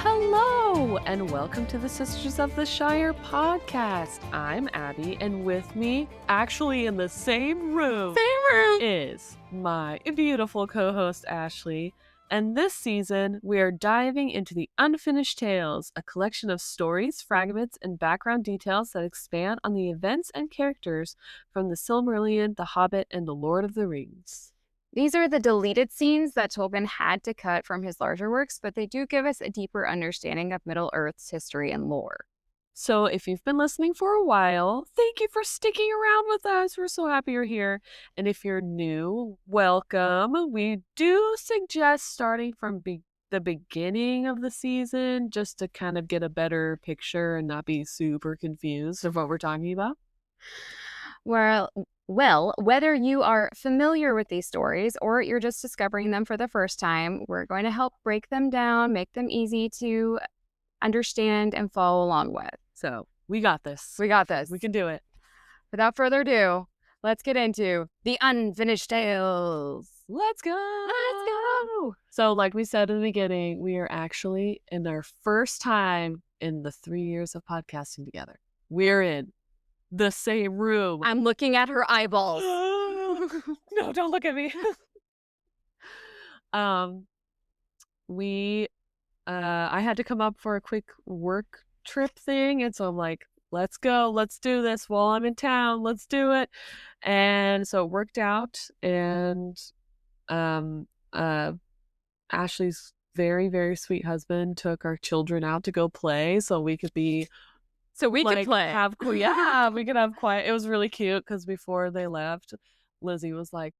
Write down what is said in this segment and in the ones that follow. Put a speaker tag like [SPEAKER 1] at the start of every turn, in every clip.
[SPEAKER 1] Hello, and welcome to the Sisters of the Shire podcast. I'm Abby, and with me, actually in the same room, is my beautiful co-host Ashley. And this season, we are diving into the Unfinished Tales, a collection of stories, fragments, and background details that expand on the events and characters from the Silmarillion, The Hobbit, and The Lord of the Rings.
[SPEAKER 2] These are the deleted scenes that Tolkien had to cut from his larger works, but they do give us a deeper understanding of Middle-earth's history and lore.
[SPEAKER 1] So if you've been listening for a while, thank you for sticking around with us. We're so happy you're here. And if you're new, welcome. We do suggest starting from the beginning of the season just to kind of get a better picture and not be super confused of what we're talking about.
[SPEAKER 2] Well, whether you are familiar with these stories or you're just discovering them for the first time, we're going to help break them down, make them easy to understand and follow along with.
[SPEAKER 1] So we got this.
[SPEAKER 2] We got this.
[SPEAKER 1] We can do it.
[SPEAKER 2] Without further ado, let's get into the Unfinished Tales.
[SPEAKER 1] Let's go. Let's go. So like we said in the beginning, we are actually in our first time in the 3 years of podcasting together. We're in the same room.
[SPEAKER 2] I'm looking at her eyeballs.
[SPEAKER 1] No, don't look at me. I had to come up for a quick work trip thing, and so I'm like, let's go, let's do this while I'm in town, let's do it. And so it worked out, and Ashley's very, very sweet husband took our children out to go play so we could be
[SPEAKER 2] could play.
[SPEAKER 1] We could have quiet. It was really cute because before they left, Lizzie was like,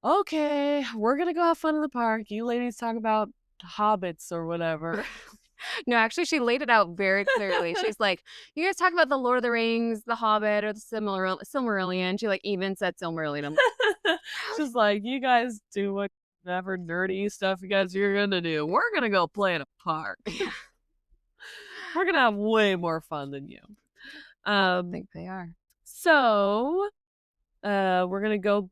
[SPEAKER 1] okay, we're going to go have fun in the park. You ladies talk about hobbits or whatever.
[SPEAKER 2] No, actually, she laid it out very clearly. She's like, you guys talk about the Lord of the Rings, the Hobbit, or the Silmarillion. She even said Silmarillion.
[SPEAKER 1] She's like, you guys do whatever nerdy stuff you're going to do. We're going to go play in a park. We're going to have way more fun than you.
[SPEAKER 2] I think they are.
[SPEAKER 1] So, we're going to go.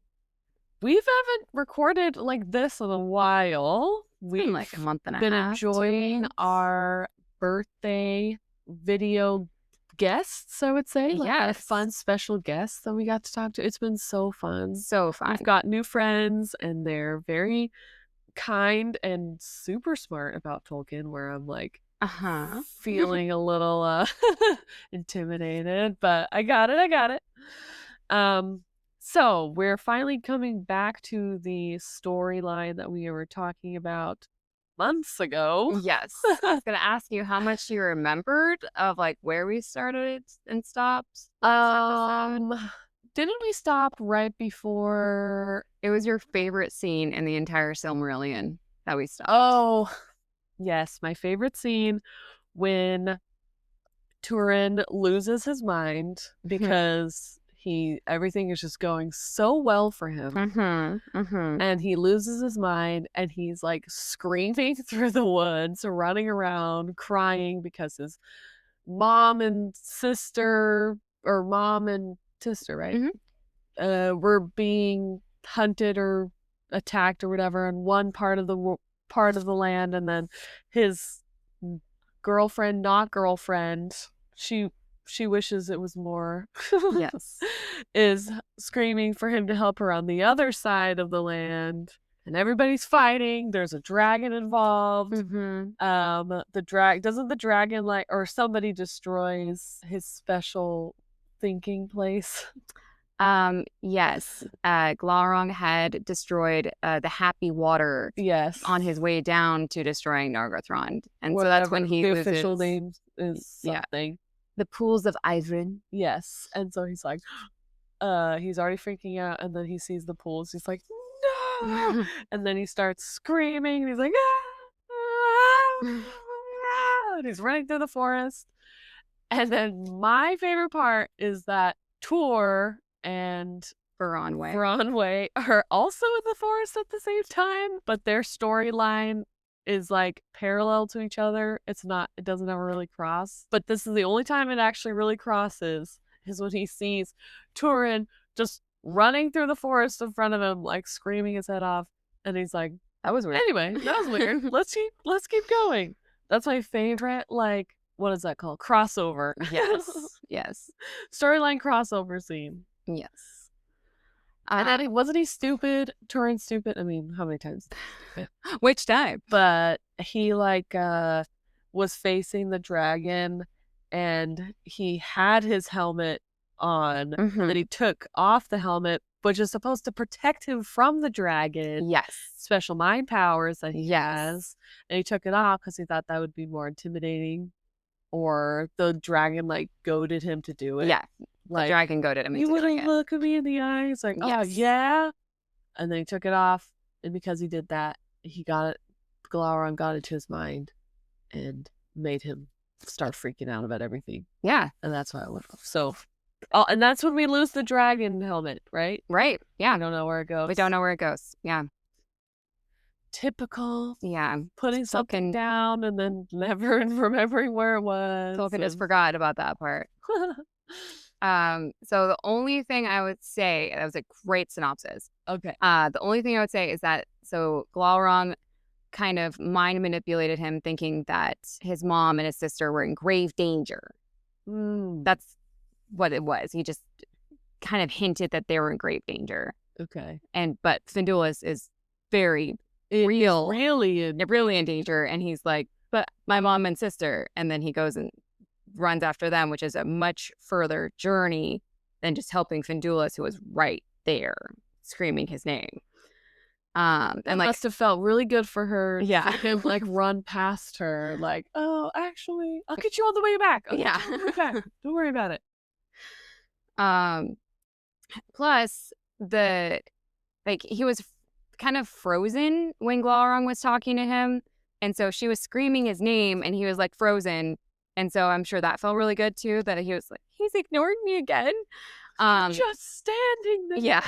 [SPEAKER 1] We haven't recorded like this in a while.
[SPEAKER 2] We've been like a month and a half.
[SPEAKER 1] Been enjoying our birthday video guests, I would say.
[SPEAKER 2] Yes.
[SPEAKER 1] Fun special guests that we got to talk to. It's been so fun.
[SPEAKER 2] So fun.
[SPEAKER 1] We've got new friends, and they're very kind and super smart about Tolkien, where I'm like, feeling a little intimidated, but I got it. So we're finally coming back to the storyline that we were talking about months ago.
[SPEAKER 2] Yes. I was gonna ask you how much you remembered of like where we started and stopped.
[SPEAKER 1] Didn't we stop right before?
[SPEAKER 2] It was your favorite scene in the entire Silmarillion that we stopped.
[SPEAKER 1] Oh, yes, my favorite scene when Turin loses his mind because everything is just going so well for him. And he loses his mind, and he's like screaming through the woods, running around, crying because his mom and sister, right? Were being hunted or attacked or whatever in one part of the land, and then his not girlfriend, she wishes it was more,
[SPEAKER 2] yes,
[SPEAKER 1] is screaming for him to help her on the other side of the land, and everybody's fighting. There's a dragon involved. Doesn't the dragon or somebody destroys his special thinking place?
[SPEAKER 2] Yes. Glaurung had destroyed the happy water.
[SPEAKER 1] Yes.
[SPEAKER 2] On his way down to destroying Nargothrond. And so that's when
[SPEAKER 1] the official name is something.
[SPEAKER 2] Yeah. The pools of Ivrin.
[SPEAKER 1] Yes. And so he's like, he's already freaking out, and then he sees the pools. He's like, no! And then he starts screaming, and he's like, ah! And he's running through the forest. And then my favorite part is that Tor and Baranway are also in the forest at the same time, but their storyline is like parallel to each other. It doesn't ever really cross. But this is the only time it actually really crosses, is when he sees Turin just running through the forest in front of him, like screaming his head off. And he's like,
[SPEAKER 2] that was weird.
[SPEAKER 1] Anyway, that was weird. Let's keep going. That's my favorite, like, what is that called? Crossover.
[SPEAKER 2] Yes. Yes.
[SPEAKER 1] Storyline crossover scene.
[SPEAKER 2] Yes.
[SPEAKER 1] And then wasn't he stupid? Turin stupid? I mean, how many times?
[SPEAKER 2] Which time?
[SPEAKER 1] But he like was facing the dragon and he had his helmet on, and then he took off the helmet, which is supposed to protect him from the dragon.
[SPEAKER 2] Yes.
[SPEAKER 1] Special mind powers that he has. And he took it off because he thought that would be more intimidating. Or the dragon like goaded him to do it.
[SPEAKER 2] Yeah.
[SPEAKER 1] Like,
[SPEAKER 2] the dragon goaded him.
[SPEAKER 1] You wouldn't look at me in the eyes, like, oh yeah. And then he took it off, and because he did that, he got it. Glaurung got into his mind, and made him start freaking out about everything.
[SPEAKER 2] Yeah,
[SPEAKER 1] and that's why I went off. So, and that's when we lose the dragon helmet, right?
[SPEAKER 2] Right. Yeah.
[SPEAKER 1] I don't know where it goes.
[SPEAKER 2] We don't know where it goes. Yeah.
[SPEAKER 1] Typical.
[SPEAKER 2] Yeah.
[SPEAKER 1] Putting something down and then never remembering where it was.
[SPEAKER 2] Tolkien just forgot about that part. So the only thing I would say, that was a great synopsis.
[SPEAKER 1] Okay.
[SPEAKER 2] The only thing I would say is that, so Glaurung kind of mind manipulated him thinking that his mom and his sister were in grave danger. That's what it was. He just kind of hinted that they were in grave danger.
[SPEAKER 1] Okay.
[SPEAKER 2] But Finduilas is really in danger. And he's like, but my mom and sister. And then he goes and runs after them, which is a much further journey than just helping Finduilas, who was right there screaming his name. And like,
[SPEAKER 1] must have felt really good for her.
[SPEAKER 2] Yeah.
[SPEAKER 1] For him like run past her, like, oh, actually, I'll get you on the way back. Don't worry about it.
[SPEAKER 2] Plus he was kind of frozen when Glaurung was talking to him, and so she was screaming his name, and he was like frozen, and so I'm sure that felt really good too. That he was like, he's ignoring me again.
[SPEAKER 1] Just standing there.
[SPEAKER 2] Yeah,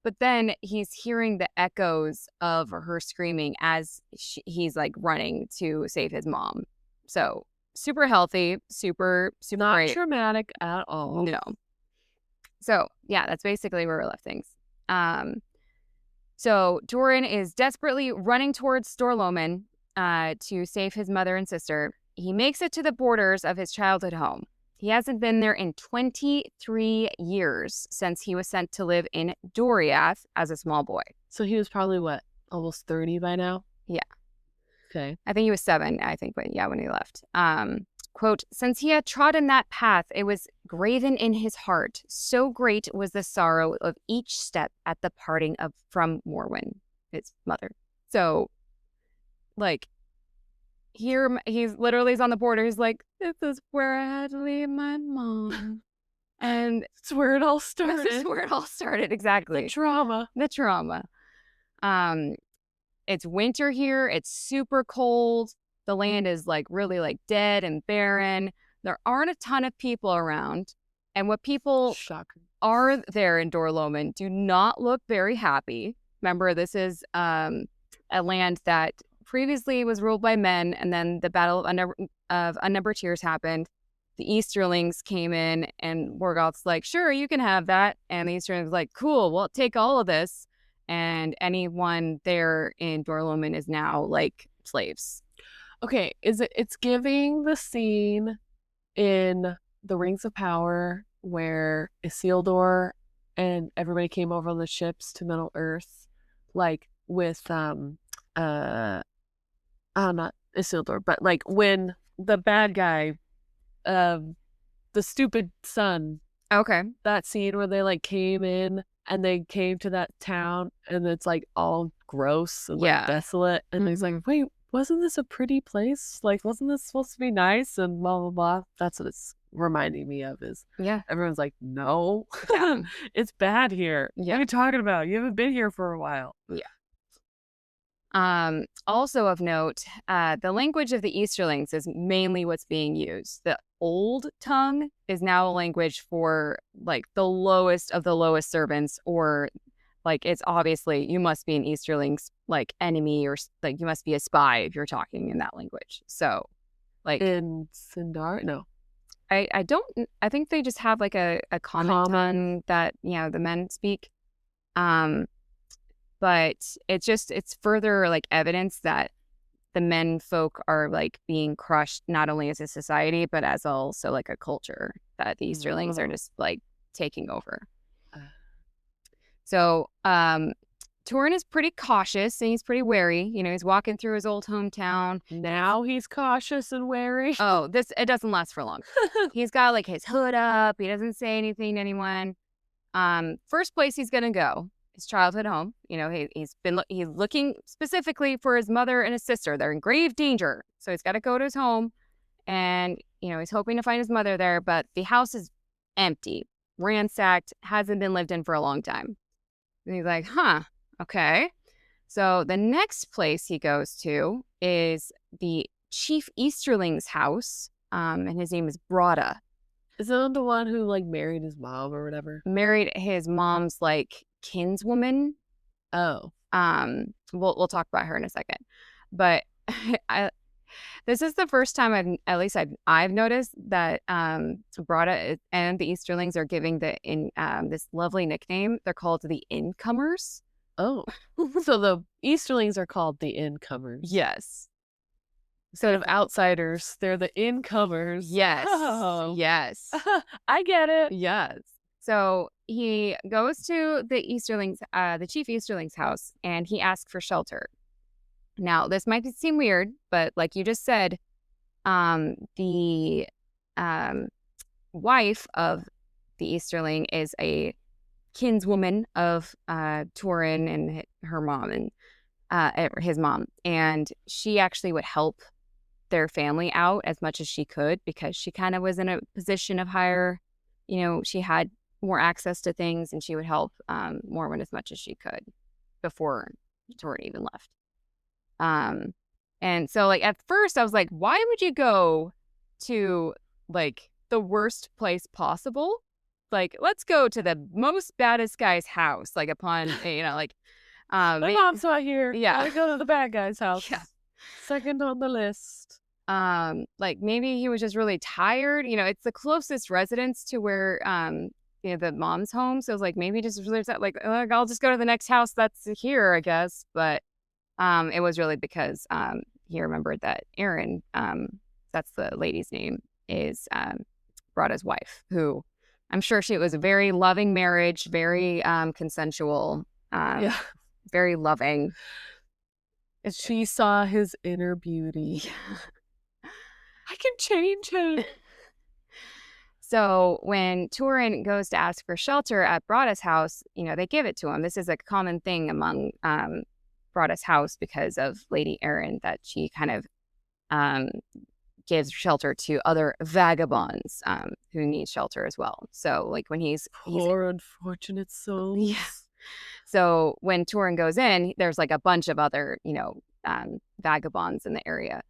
[SPEAKER 2] but then he's hearing the echoes of her screaming as he's like running to save his mom. So super healthy, super
[SPEAKER 1] not
[SPEAKER 2] great.
[SPEAKER 1] Traumatic at all.
[SPEAKER 2] No. So yeah, that's basically where we left things. So Turin is desperately running towards Storlomen to save his mother and sister. He makes it to the borders of his childhood home. He hasn't been there in 23 years since he was sent to live in Doriath as a small boy.
[SPEAKER 1] So he was probably, what, almost 30 by now?
[SPEAKER 2] Yeah.
[SPEAKER 1] Okay.
[SPEAKER 2] I think he was 7, when he left. Quote, since he had trodden that path, it was graven in his heart. So great was the sorrow of each step at the parting from Morwen, his mother. So, like, here he's literally on the border. He's like, this is where I had to leave my mom. And
[SPEAKER 1] it's where it all started.
[SPEAKER 2] This is where it all started, exactly.
[SPEAKER 1] The trauma.
[SPEAKER 2] It's winter here. It's super cold. The land is like really like dead and barren. There aren't a ton of people around. And what people are there in Dorlomen do not look very happy. Remember, this is a land that previously was ruled by men, and then the Battle of Unnumbered Tears happened. The Easterlings came in, and Morgoth's like, sure, you can have that. And the Easterlings like, cool, well, take all of this. And anyone there in Dorlomen is now like slaves.
[SPEAKER 1] Okay, it's giving the scene in The Rings of Power where Isildur and everybody came over on the ships to Middle Earth, like with not Isildur, but like when the bad guy, the stupid son.
[SPEAKER 2] Okay.
[SPEAKER 1] That scene where they like came in and they came to that town and it's like all gross and like desolate, and he's like, wait, wasn't this a pretty place? Like, wasn't this supposed to be nice? And blah, blah, blah. That's what it's reminding me of is everyone's like, no, it's bad here. What are you talking about? You haven't been here for a while.
[SPEAKER 2] Also of note, the language of the Easterlings is mainly what's being used. The old tongue is now a language for like the lowest of the lowest servants, or like it's obviously you must be an Easterling's like enemy, or like you must be a spy if you're talking in that language. So like
[SPEAKER 1] in Sindar, no.
[SPEAKER 2] I think they just have like a common tongue that, the men speak. But it's further like evidence that the men folk are like being crushed not only as a society but as also like a culture, that the Easterlings are just like taking over. So Turin is pretty cautious and he's pretty wary. You know, he's walking through his old hometown.
[SPEAKER 1] Now he's cautious and wary.
[SPEAKER 2] Oh, it doesn't last for long. He's got like his hood up. He doesn't say anything to anyone. First place he's gonna go, his childhood home. You know, he's looking specifically for his mother and his sister. They're in grave danger, so he's got to go to his home, and you know he's hoping to find his mother there. But the house is empty, ransacked, hasn't been lived in for a long time. And he's like, huh, okay. So the next place he goes to is the Chief Easterling's house, and his name is Broda.
[SPEAKER 1] Is that the one who like married his mom or whatever?
[SPEAKER 2] Married his mom's like kinswoman.
[SPEAKER 1] Oh.
[SPEAKER 2] We'll talk about her in a second. But this is the first time I've noticed that Broda and the Easterlings are giving this lovely nickname. They're called the Incomers.
[SPEAKER 1] Oh. So the Easterlings are called the Incomers.
[SPEAKER 2] Yes.
[SPEAKER 1] Instead of outsiders, they're the incomers.
[SPEAKER 2] Yes.
[SPEAKER 1] Oh.
[SPEAKER 2] Yes.
[SPEAKER 1] I get it.
[SPEAKER 2] Yes. So he goes to the Easterlings, the Chief Easterling's house, and he asks for shelter. Now, this might seem weird, but like you just said, the wife of the Easterling is a kinswoman of Turin and her mom and his mom, and she actually would help their family out as much as she could because she kind of was in a position of higher, you know, she had more access to things and she would help Morwen as much as she could before Turin even left. And so like at first I was like, why would you go to like the worst place possible? Like, let's go to the most baddest guy's house, like upon, you know, like
[SPEAKER 1] my mom's not here.
[SPEAKER 2] Yeah.
[SPEAKER 1] Gotta go to the bad guy's house.
[SPEAKER 2] Yeah.
[SPEAKER 1] Second on the list.
[SPEAKER 2] Like maybe he was just really tired. You know, it's the closest residence to where you know, the mom's home. So it's like maybe just really like I'll just go to the next house that's here, I guess. But it was really because he remembered that Erin, that's the lady's name, is Broda's wife, who I'm sure it was a very loving marriage, very consensual,
[SPEAKER 1] Yeah.
[SPEAKER 2] very loving.
[SPEAKER 1] And she saw his inner beauty. I can change him.
[SPEAKER 2] So when Turin goes to ask for shelter at Broda's house, you know, they give it to him. This is a common thing among Broda's house because of Lady Erin, that she kind of gives shelter to other vagabonds who need shelter as well. So like when he's
[SPEAKER 1] poor unfortunate souls.
[SPEAKER 2] Yeah. So when Turin goes in, there's like a bunch of other, you know, vagabonds in the area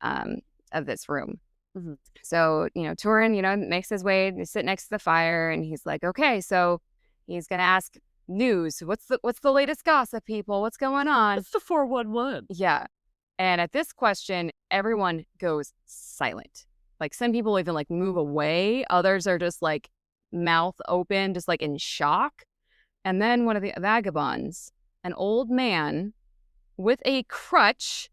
[SPEAKER 2] of this room.
[SPEAKER 1] Mm-hmm.
[SPEAKER 2] So, you know, Turin, you know, makes his way to sit next to the fire and he's like, okay, so he's going to ask news. What's the latest gossip, people? What's going on?
[SPEAKER 1] It's the 411.
[SPEAKER 2] Yeah. And at this question, everyone goes silent. Like some people even like move away. Others are just like mouth open, just like in shock. And then one of the vagabonds, an old man with a crutch,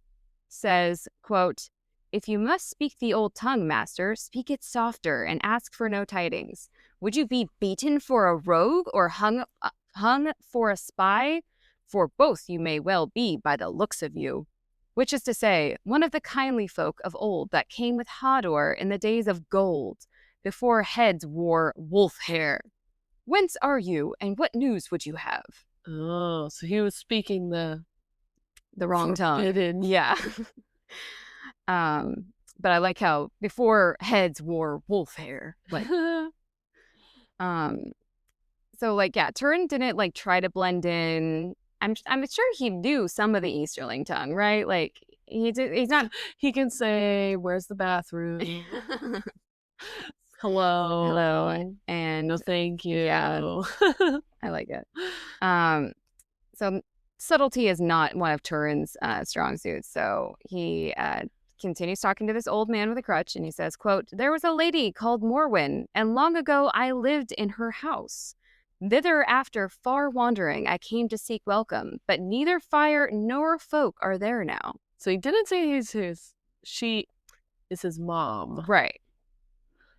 [SPEAKER 2] says, quote, "If you must speak the old tongue, master, speak it softer and ask for no tidings. Would you be beaten for a rogue or hung for a spy? For both you may well be by the looks of you. Which is to say, one of the kindly folk of old that came with Hador in the days of gold, before heads wore wolf hair. Whence are you, and what news would you have?"
[SPEAKER 1] Oh, so he was speaking the
[SPEAKER 2] wrong
[SPEAKER 1] forbidden.
[SPEAKER 2] tongue. Yeah. But I like how before heads wore wolf hair. Like, so like, yeah, Turin didn't like try to blend in. I'm sure he knew some of the Easterling tongue, right? Like he's not.
[SPEAKER 1] He can say, "Where's the bathroom?" Hello,
[SPEAKER 2] and
[SPEAKER 1] no, thank you.
[SPEAKER 2] Yeah, I like it. So subtlety is not one of Turin's strong suits. So he continues talking to this old man with a crutch, and he says, quote, "There was a lady called Morwen, and long ago I lived in her house. Thither after far wandering I came to seek welcome, but neither fire nor folk are there now.
[SPEAKER 1] So he didn't say she is his mom.
[SPEAKER 2] Right.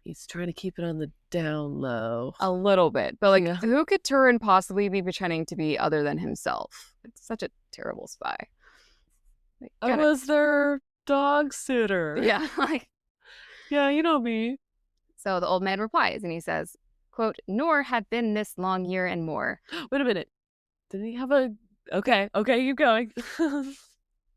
[SPEAKER 1] He's trying to keep it on the down low.
[SPEAKER 2] A little bit. But, like, who could Turin possibly be pretending to be other than himself? It's such a terrible spy. Like,
[SPEAKER 1] I was their dog sitter.
[SPEAKER 2] Yeah, like...
[SPEAKER 1] Yeah, you know me.
[SPEAKER 2] So the old man replies, and he says, quote, "Nor had been this long year and more."
[SPEAKER 1] Wait a minute. Didn't he have a... Okay, keep going.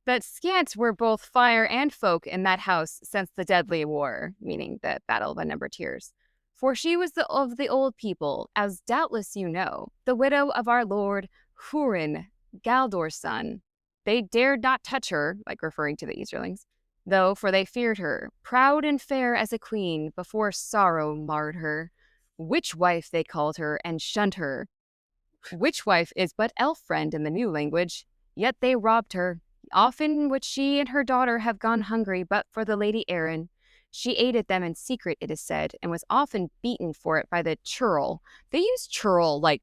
[SPEAKER 2] "That scant were both fire and folk in that house since the deadly war," meaning the Battle of Unnumbered Tears. "For she was of the old people, as doubtless you know, the widow of our lord Hurin, Galdor's son. They dared not touch her," like referring to the Easterlings, "though, for they feared her, proud and fair as a queen, before sorrow marred her. Witch wife they called her, and shunned her. Witch wife is but elf friend in the new language, yet they robbed her. Often would she and her daughter have gone hungry but for the Lady Erin. She aided them in secret, it is said, and was often beaten for it by the churl." They use churl like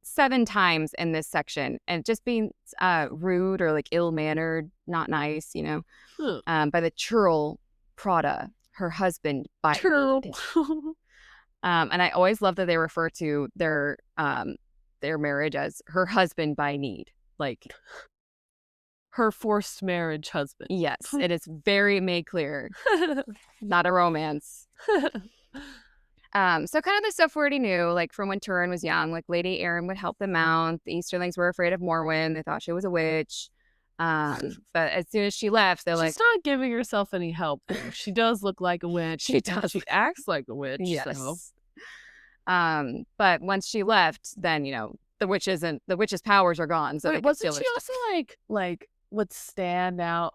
[SPEAKER 2] 7 times in this section, and just being rude or like ill-mannered, not nice, you know, by the churl Prada, her husband by
[SPEAKER 1] Churl.
[SPEAKER 2] and I always love that they refer to their marriage as her husband by need, like
[SPEAKER 1] her forced marriage husband.
[SPEAKER 2] Yes, it is very made clear. Not a romance. So kind of the stuff we already knew, like from when Turin was young, like Lady Erin would help them out. The Easterlings were afraid of Morwen. They thought she was a witch. But as soon as she left, they're
[SPEAKER 1] She's not giving herself any help. She does look like a witch.
[SPEAKER 2] She does.
[SPEAKER 1] She acts like a witch.
[SPEAKER 2] Yes.
[SPEAKER 1] So.
[SPEAKER 2] But once she left, then, you know, the witch's powers are gone. So
[SPEAKER 1] wait, wasn't she also like would stand out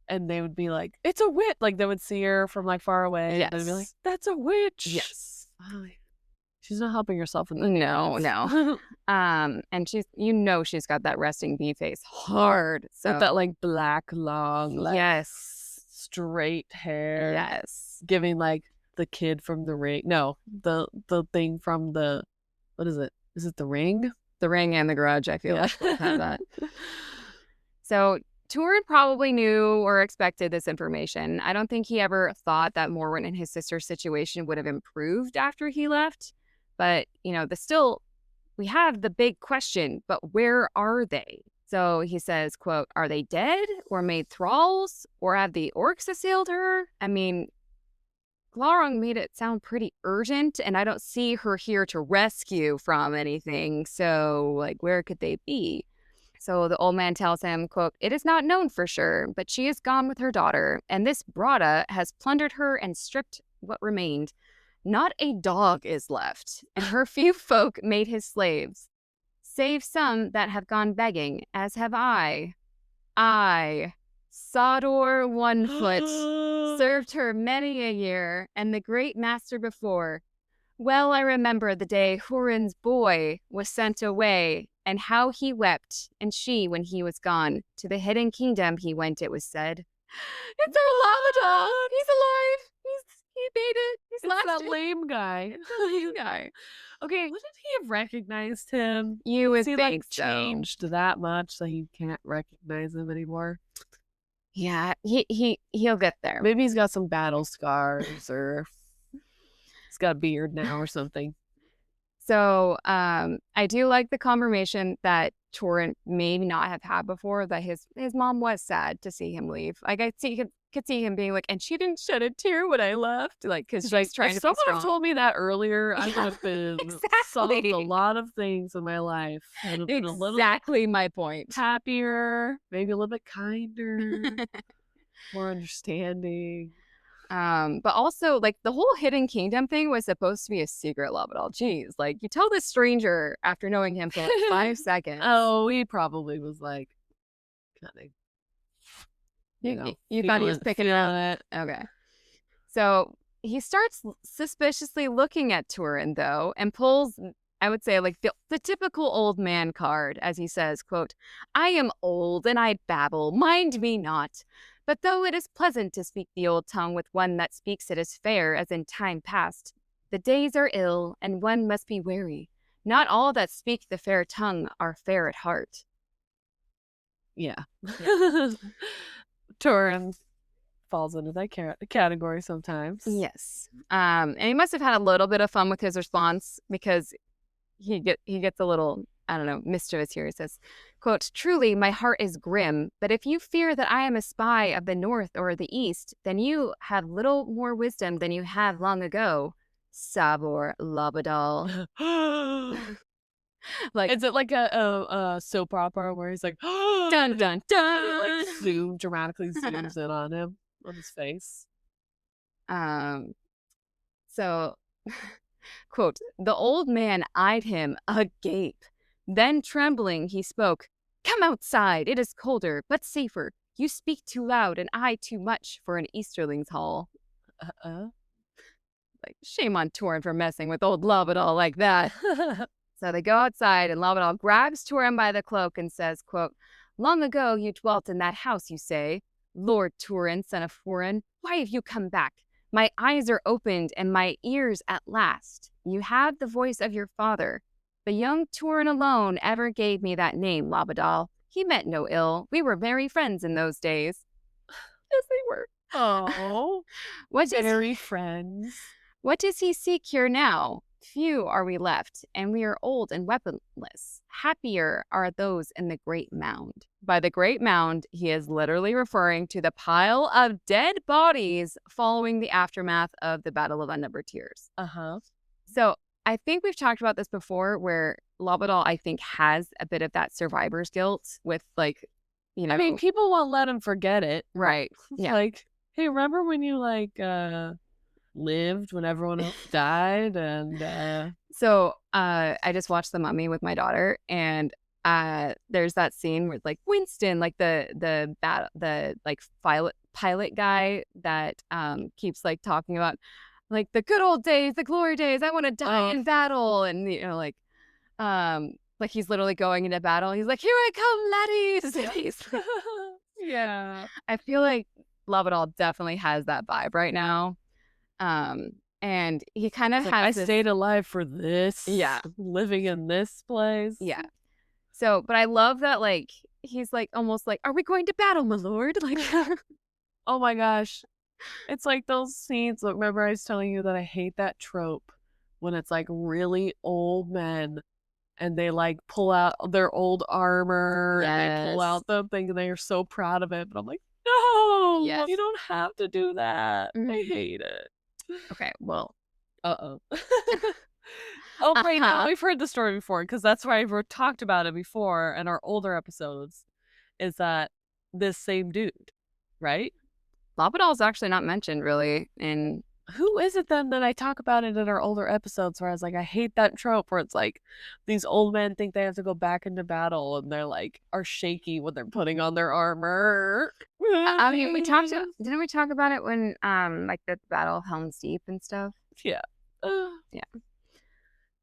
[SPEAKER 1] and they would be like, "It's a witch." Like they would see her from like far away.
[SPEAKER 2] Yes.
[SPEAKER 1] And they'd be like, "That's a witch."
[SPEAKER 2] Yes.
[SPEAKER 1] Oh, she's not helping herself in the
[SPEAKER 2] No. And she's got that resting bee face hard. So
[SPEAKER 1] with that like black long, like,
[SPEAKER 2] yes,
[SPEAKER 1] straight hair.
[SPEAKER 2] Yes.
[SPEAKER 1] Giving like the kid from the Ring. No, the thing from the, what is it? Is it the Ring?
[SPEAKER 2] The Ring and the Grudge, I feel like have that. So Turin probably knew or expected this information. I don't think he ever thought that Morwen and his sister's situation would have improved after he left. But, you know, we have the big question, but where are they? So he says, quote, "Are they dead or made thralls, or have the orcs assailed her?" I mean, Glaurung made it sound pretty urgent, and I don't see her here to rescue from anything. So, like, where could they be? So the old man tells him, quote, "It is not known for sure, but she is gone with her daughter, and this Brada has plundered her and stripped what remained. Not a dog is left, and her few folk made his slaves, save some that have gone begging, as have I, Sodor Onefoot, served her many a year, and the great master before. Well I remember the day Hurin's boy was sent away, and how he wept, and she, when he was gone, to the hidden kingdom he went, it was said." It's our lava dog! He's alive! He made it! He's
[SPEAKER 1] It's that lame guy.
[SPEAKER 2] It's the lame guy.
[SPEAKER 1] Okay, wouldn't he have recognized him?
[SPEAKER 2] You would
[SPEAKER 1] he
[SPEAKER 2] think
[SPEAKER 1] like
[SPEAKER 2] so.
[SPEAKER 1] changed that much that he can't recognize him anymore?
[SPEAKER 2] Yeah, he'll get there.
[SPEAKER 1] Maybe he's got some battle scars, or he's got a beard now or something.
[SPEAKER 2] So I do like the confirmation that Turin may not have had before, that his mom was sad to see him leave. Like I could see him being like, "And she didn't shed a tear when I left," like because she's
[SPEAKER 1] like,
[SPEAKER 2] trying to be
[SPEAKER 1] someone
[SPEAKER 2] strong.
[SPEAKER 1] had told me that earlier, I would have been solved a lot of things in my life.
[SPEAKER 2] Exactly my point.
[SPEAKER 1] Happier, maybe a little bit kinder, more understanding.
[SPEAKER 2] But also, like, the whole hidden kingdom thing was supposed to be a secret love it all. Jeez, like, you tell this stranger after knowing him for like 5 seconds.
[SPEAKER 1] Oh, he probably was like, kind of,
[SPEAKER 2] you thought he was picking it up. Okay. So he starts suspiciously looking at Turin, though, and pulls, I would say, like, the typical old man card, as he says, quote, "I am old and I babble, mind me not. But though it is pleasant to speak the old tongue with one that speaks it as fair as in time past, the days are ill, and one must be wary. Not all that speak the fair tongue are fair at heart."
[SPEAKER 1] Yeah. Turin falls into that category sometimes.
[SPEAKER 2] Yes. And he must have had a little bit of fun with his response because he gets a little, I don't know, mischievous here. He says, quote, "Truly, my heart is grim, but if you fear that I am a spy of the north or the east, then you have little more wisdom than you had long ago, Sabor Labadal."
[SPEAKER 1] Like, is it like a soap opera where he's like,
[SPEAKER 2] dun dun dun,
[SPEAKER 1] like dramatically zooms in on him, on his face.
[SPEAKER 2] So, quote, "The old man eyed him agape. Then, trembling, he spoke, 'Come outside. It is colder, but safer. You speak too loud and I too much for an Easterling's hall.'" Like, shame on Turin for messing with old Labadal like that. So they go outside, and Labadal grabs Turin by the cloak and says, quote, "Long ago you dwelt in that house, you say? Lord Turin, son of Hurin, why have you come back? My eyes are opened and my ears at last. You have the voice of your father. But young Turin alone ever gave me that name, Labadal. He meant no ill. We were very friends in those days." Yes, they were.
[SPEAKER 1] Oh, very friends.
[SPEAKER 2] "What does he seek here now? Few are we left, and we are old and weaponless. Happier are those in the great mound." By the great mound, he is literally referring to the pile of dead bodies following the aftermath of the Battle of Unnumbered Tears. So I think we've talked about this before, where Labadal, I think, has a bit of that survivor's guilt with, like, you know.
[SPEAKER 1] I mean, people won't let him forget it.
[SPEAKER 2] Right. Yeah.
[SPEAKER 1] Like, hey, remember when you, like, lived when everyone else died? And
[SPEAKER 2] so I just watched The Mummy with my daughter, and there's that scene where, like, Winston, like the like pilot guy that keeps, like, talking about, like, the good old days, the glory days, I want to die in battle, and, you know, like he's literally going into battle. He's like, "Here I come, laddies!" And he's like,
[SPEAKER 1] yeah,
[SPEAKER 2] I feel like Labadal definitely has that vibe right now. And he kind of
[SPEAKER 1] has
[SPEAKER 2] I
[SPEAKER 1] stayed alive for this.
[SPEAKER 2] Yeah.
[SPEAKER 1] Living in this place.
[SPEAKER 2] Yeah. So, but I love that, like, he's like, almost like, "Are we going to battle, my lord?" Like,
[SPEAKER 1] oh my gosh. It's like those scenes. Look, remember I was telling you that I hate that trope when it's like really old men and they, like, pull out their old armor and they pull out the thing and they are so proud of it. But I'm like, no, you don't have to do that. I hate it.
[SPEAKER 2] Okay, well.
[SPEAKER 1] Oh, wait, no, we've heard the story before, because that's why I've talked about it before in our older episodes, is that this same dude, right?
[SPEAKER 2] Labadal's actually not mentioned, really, in...
[SPEAKER 1] Who is it then that I talk about it in our older episodes where I was like, I hate that trope where it's like these old men think they have to go back into battle and they're like, are shaky when they're putting on their armor.
[SPEAKER 2] I mean, didn't we talk about it when, like, the Battle of Helm's Deep and stuff?
[SPEAKER 1] Yeah.
[SPEAKER 2] Yeah.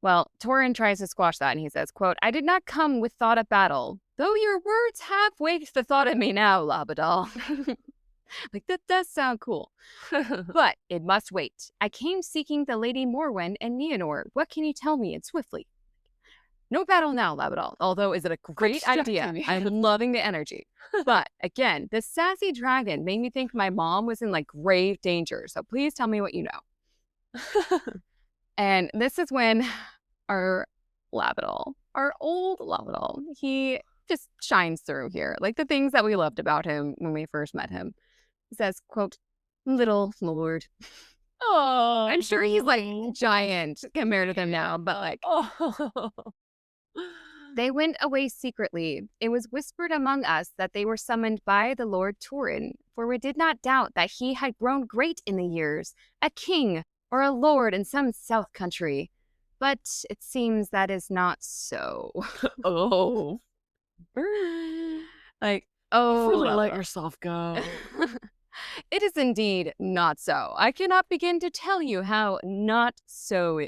[SPEAKER 2] Well, Turin tries to squash that, and he says, quote, "I did not come with thought of battle, though your words have waked the thought in me now, Labadal." Like, that does sound cool. "But it must wait. I came seeking the Lady Morwen and Nienor. What can you tell me, and swiftly?" No battle now, Labadal, although is it a great idea? I'm loving the energy. But again, the sassy dragon made me think my mom was in, like, grave danger, so please tell me what you know. And this is when our Labadal, our old Labadal, he just shines through here. Like, the things that we loved about him when we first met him. He says, quote, "Little lord." Oh, I'm sure he's, like, giant compared to them now, but, like... "They went away secretly. It was whispered among us that they were summoned by the Lord Turin, for we did not doubt that he had grown great in the years, a king or a lord in some south country. But it seems that is not so."
[SPEAKER 1] Oh.
[SPEAKER 2] Like,
[SPEAKER 1] really let yourself go.
[SPEAKER 2] "It is indeed not so. I cannot begin to tell you how not so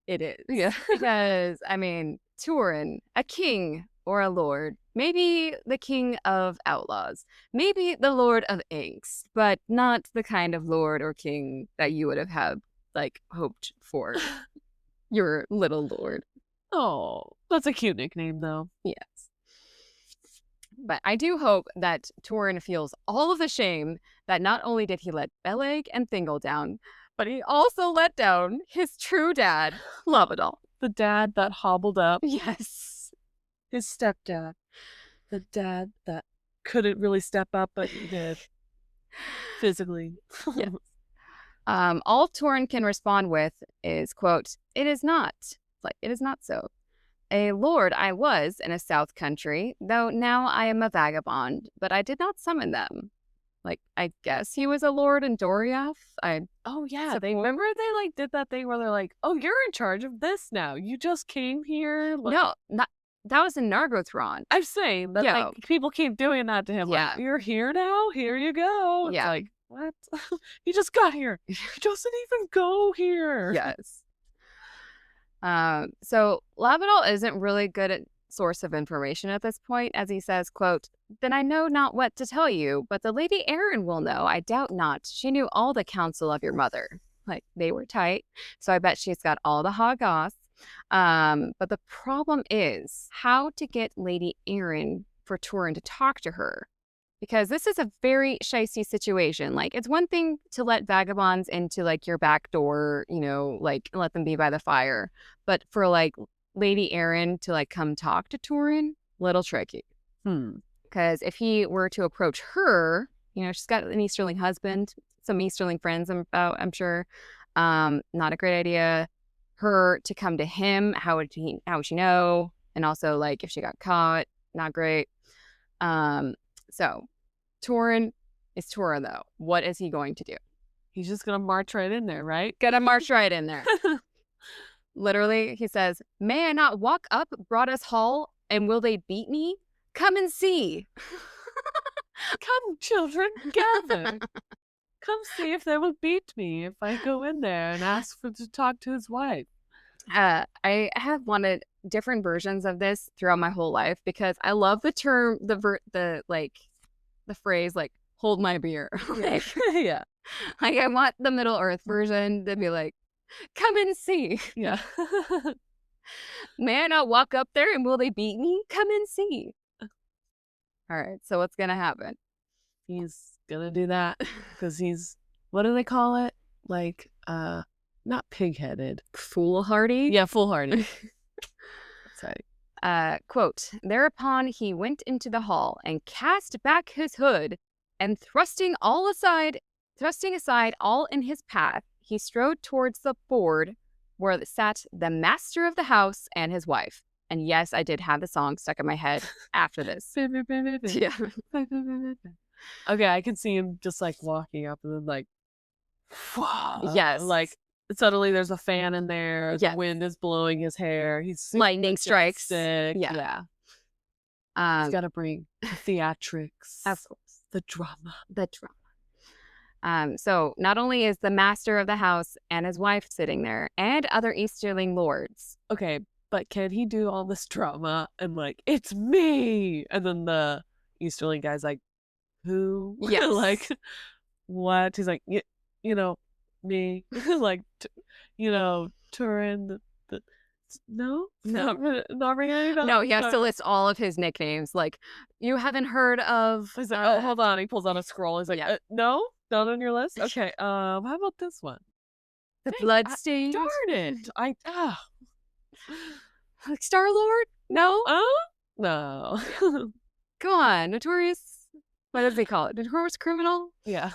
[SPEAKER 2] it is."
[SPEAKER 1] Yeah.
[SPEAKER 2] Because, I mean, Turin, a king or a lord, maybe the king of outlaws, maybe the lord of inks, but not the kind of lord or king that you would have had, like, hoped for your little lord.
[SPEAKER 1] Oh, that's a cute nickname, though.
[SPEAKER 2] Yes. But I do hope that Turin feels all of the shame that not only did he let Beleg and Thingol down, but he also let down his true dad, Lavadal.
[SPEAKER 1] The dad that hobbled up.
[SPEAKER 2] Yes.
[SPEAKER 1] His stepdad. The dad that couldn't really step up, but he did. Physically.
[SPEAKER 2] Yes. All Turin can respond with is, quote, "It is not. Like, it is not so. A lord I was in a south country, though now I am a vagabond, but I did not summon them." Like, I guess he was a lord in Doriath.
[SPEAKER 1] Oh yeah, they remember they like did that thing where they're like, "Oh, you're in charge of this now. You just came here." Like,
[SPEAKER 2] no, that was in Nargothrond.
[SPEAKER 1] I'm saying that like people keep doing that to him.
[SPEAKER 2] Yeah,
[SPEAKER 1] like, you're here now. Here you go. It's like, what? You just got here. He doesn't even go here.
[SPEAKER 2] Yes. So Lavadal isn't really good at source of information at this point, as he says, quote, "Then I know not what to tell you, but the Lady Erin will know, I doubt not. She knew all the counsel of your mother." Like, they were tight, so I bet she's got all the hoggoss. But the problem is how to get Lady Erin for Turin to talk to her. Because this is a very shisty situation. Like, it's one thing to let vagabonds into, like, your back door, you know, like, let them be by the fire. But for, like, Lady Erin to, like, come talk to Turin, little tricky. Because if he were to approach her, you know, she's got an Easterling husband, some Easterling friends, I'm sure. Not a great idea. Her to come to him, how would she know? And also, like, if she got caught, not great. So Turin is Turin, though. What is he going to do?
[SPEAKER 1] He's just gonna march right in there, right?
[SPEAKER 2] Gonna march right in there. Literally, he says, "May I not walk up Broaddus Hall, and will they beat me? Come and see."
[SPEAKER 1] Come, children, gather. Come see if they will beat me if I go in there and ask to talk to his wife.
[SPEAKER 2] I have wanted different versions of this throughout my whole life because I love the term, the phrase, like, "hold my beer." Like,
[SPEAKER 1] yeah.
[SPEAKER 2] Like, I want the Middle Earth version to be like, "Come and see."
[SPEAKER 1] Yeah.
[SPEAKER 2] "May I not walk up there, and will they beat me? Come and see." All right, so what's gonna happen?
[SPEAKER 1] He's gonna do that because he's, what do they call it? Like, not pig-headed.
[SPEAKER 2] Foolhardy?
[SPEAKER 1] Yeah, foolhardy.
[SPEAKER 2] Sorry. Quote, "Thereupon he went into the hall and cast back his hood, and thrusting aside all in his path, he strode towards the board where sat the master of the house and his wife." And yes, I did have the song stuck in my head after this. Yeah.
[SPEAKER 1] Okay, I can see him just like walking up and then like,
[SPEAKER 2] yes,
[SPEAKER 1] like suddenly there's a fan in there.
[SPEAKER 2] Yes.
[SPEAKER 1] The wind is blowing his hair. He's
[SPEAKER 2] lightning strikes.
[SPEAKER 1] Sick.
[SPEAKER 2] Yeah.
[SPEAKER 1] He's got to bring the theatrics,
[SPEAKER 2] of course,
[SPEAKER 1] the drama.
[SPEAKER 2] So not only is the master of the house and his wife sitting there, and other Easterling lords.
[SPEAKER 1] Okay, but can he do all this drama and like, "It's me," and then the Easterling guy's like, "Who?"
[SPEAKER 2] Yes.
[SPEAKER 1] Like, what? He's like, you know, me. Like, you know, Turin. No, not really.
[SPEAKER 2] No, he has to list all of his nicknames. Like, "You haven't heard of..."
[SPEAKER 1] He's like, "Oh, hold on." He pulls out a scroll. He's like, "No, not on your list." Okay, how about this one?
[SPEAKER 2] The Bloodstained.
[SPEAKER 1] Darn it!
[SPEAKER 2] Like, Star-Lord? No?
[SPEAKER 1] No.
[SPEAKER 2] Come on, notorious. What does he call it? Notorious criminal?
[SPEAKER 1] Yeah.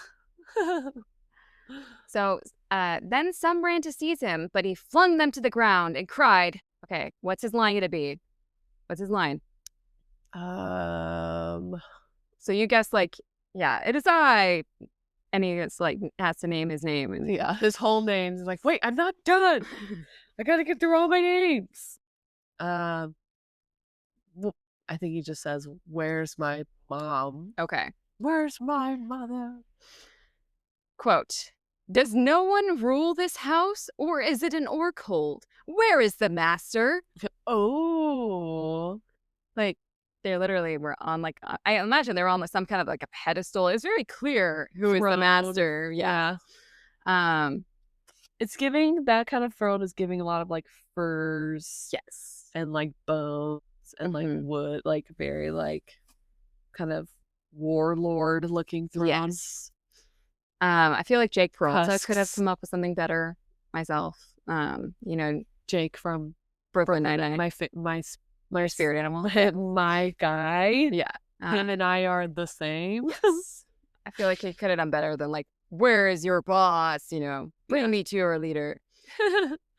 [SPEAKER 2] So then some ran to seize him, but he flung them to the ground and cried, okay, what's his line gonna be? What's his line?
[SPEAKER 1] So
[SPEAKER 2] you guess, like, yeah, "It is I." And he gets, like, has to name his name. And
[SPEAKER 1] yeah, his whole name. He's like, "Wait, I'm not done. I gotta get through all my names." Well, I think he just says, "Where's my mom?"
[SPEAKER 2] Okay.
[SPEAKER 1] "Where's my mother?"
[SPEAKER 2] Quote, "Does no one rule this house, or is it an orc-hold? Where is the master?"
[SPEAKER 1] Oh.
[SPEAKER 2] Like, they literally were on, like, I imagine they were on some kind of, like, a pedestal. It's very clear who is the master. Yeah.
[SPEAKER 1] It's giving, that kind of throne is giving a lot of, like, furs.
[SPEAKER 2] Yes.
[SPEAKER 1] And, like, bones and, like, wood. Like, very, like, kind of warlord looking throne.
[SPEAKER 2] Yes. I feel like Jake Peralta could have
[SPEAKER 1] Husks.
[SPEAKER 2] come up with something better myself. You know,
[SPEAKER 1] Jake from
[SPEAKER 2] Brooklyn Nine-Nine.
[SPEAKER 1] My
[SPEAKER 2] spirit animal.
[SPEAKER 1] My guy.
[SPEAKER 2] Yeah.
[SPEAKER 1] Him and I are the same.
[SPEAKER 2] Yes. I feel like he could have done better than like, where is your boss? You know, bring me to your leader.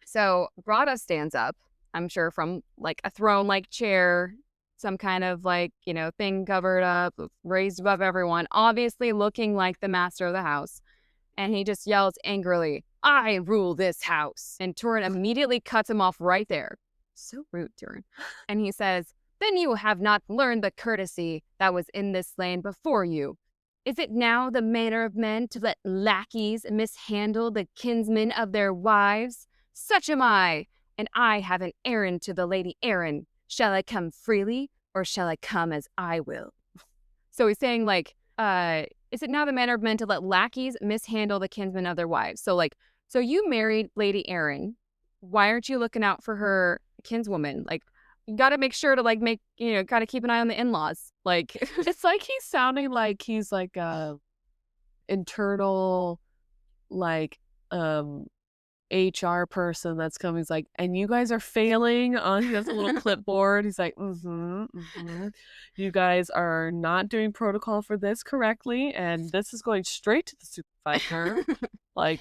[SPEAKER 2] So Brada stands up, I'm sure from like a throne-like chair, some kind of like, you know, thing covered up, raised above everyone, obviously looking like the master of the house. And he just yells angrily, I rule this house. And Turin immediately cuts him off right there. So rude, Turin. And he says, then you have not learned the courtesy that was in this land before you. Is it now the manner of men to let lackeys mishandle the kinsmen of their wives? Such am I, and I have an errand to the Lady Erin. Shall I come freely, or shall I come as I will? So he's saying, like, is it now the manner of men to let lackeys mishandle the kinsmen of their wives? So, like, so you married Lady Erin. Why aren't you looking out for her kinswoman? Like, you got to make sure to, like, got to keep an eye on the in-laws. Like,
[SPEAKER 1] it's like he's sounding like he's like internal, like, HR person that's coming. He's like, and you guys are failing on. He has a little clipboard. He's like, you guys are not doing protocol for this correctly, and this is going straight to the supervisor. Like,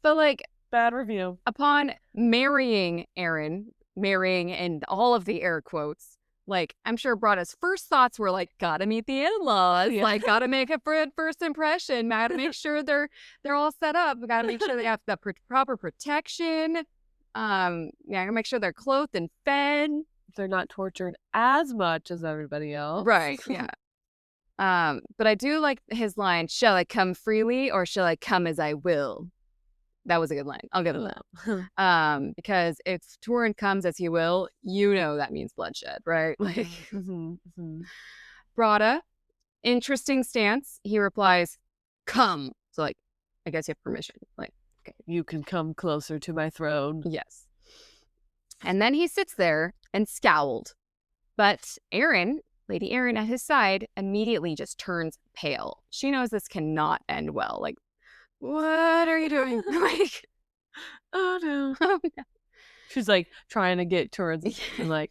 [SPEAKER 2] but like
[SPEAKER 1] bad review.
[SPEAKER 2] Upon marrying Erin, and all of the air quotes, like, I'm sure Brada's first thoughts were like, gotta meet the in-laws, like, gotta make a first impression, gotta make sure they're all set up, gotta make sure they have the proper protection, gotta make sure they're clothed and fed.
[SPEAKER 1] They're not tortured as much as everybody else.
[SPEAKER 2] Right, yeah. But I do like his line, shall I come freely or shall I come as I will? That was a good line. I'll give him that. Because if Turin comes as he will, you know that means bloodshed, right? Like, Brada, interesting stance. He replies, come. So, like, I guess you have permission. Like,
[SPEAKER 1] okay, you can come closer to my throne.
[SPEAKER 2] Yes. And then he sits there and scowled. But Erin, Lady Erin at his side, immediately just turns pale. She knows this cannot end well. Like, what are you doing? Like,
[SPEAKER 1] oh no. She's like trying to get towards and like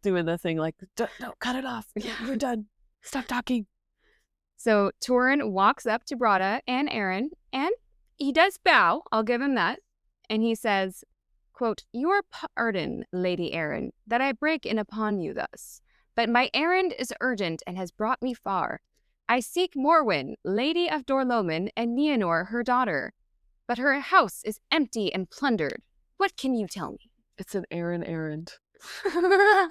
[SPEAKER 1] doing the thing like, no, cut it off. Yeah, we're done. Stop talking.
[SPEAKER 2] So Turin walks up to Brada and Erin, and he does bow. I'll give him that. And he says, quote, your pardon, Lady Erin, that I break in upon you thus. But my errand is urgent and has brought me far. I seek Morwen, Lady of Dorloman, and Nienor, her daughter. But her house is empty and plundered. What can you tell me?
[SPEAKER 1] It's an Erin errand.
[SPEAKER 2] I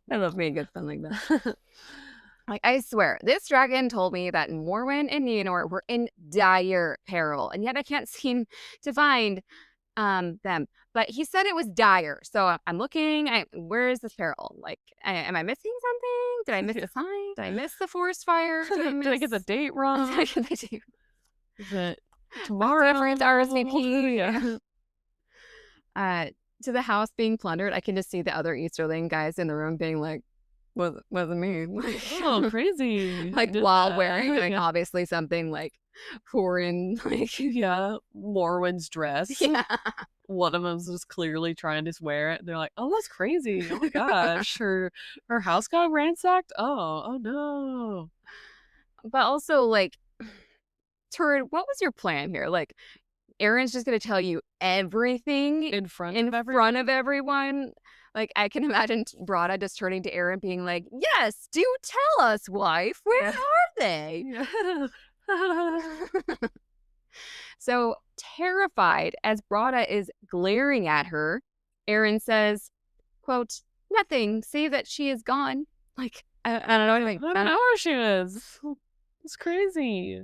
[SPEAKER 2] love being good fun like that. Like, I swear, this dragon told me that Morwen and Nienor were in dire peril, and yet I can't seem to find them. But he said it was dire, so I'm looking. Where is this peril? Like, am I missing something? Did I miss a sign? Did I miss the forest fire?
[SPEAKER 1] Did I get the date wrong?
[SPEAKER 2] Did I get the date?
[SPEAKER 1] Is it tomorrow?
[SPEAKER 2] RSVP. Yeah. To the house being plundered, I can just see the other Easterling guys in the room being like, "What does it mean?" Like,
[SPEAKER 1] oh, crazy!
[SPEAKER 2] Like, while wearing like obviously something like Hurin, like
[SPEAKER 1] Morwen's dress.
[SPEAKER 2] Yeah.
[SPEAKER 1] One of them's just clearly trying to wear it. They're like, "Oh, that's crazy! Oh my gosh, her house got ransacked. Oh no!"
[SPEAKER 2] But also, like, Turin, what was your plan here? Like, Erin's just gonna tell you everything
[SPEAKER 1] in front
[SPEAKER 2] of everyone. Like, I can imagine Brada just turning to Erin being like, yes, do tell us, wife, where are they? So, terrified as Brada is glaring at her, Erin says, quote, nothing, save that she is gone. Like, I don't know anything.
[SPEAKER 1] I don't know where she is. It's crazy.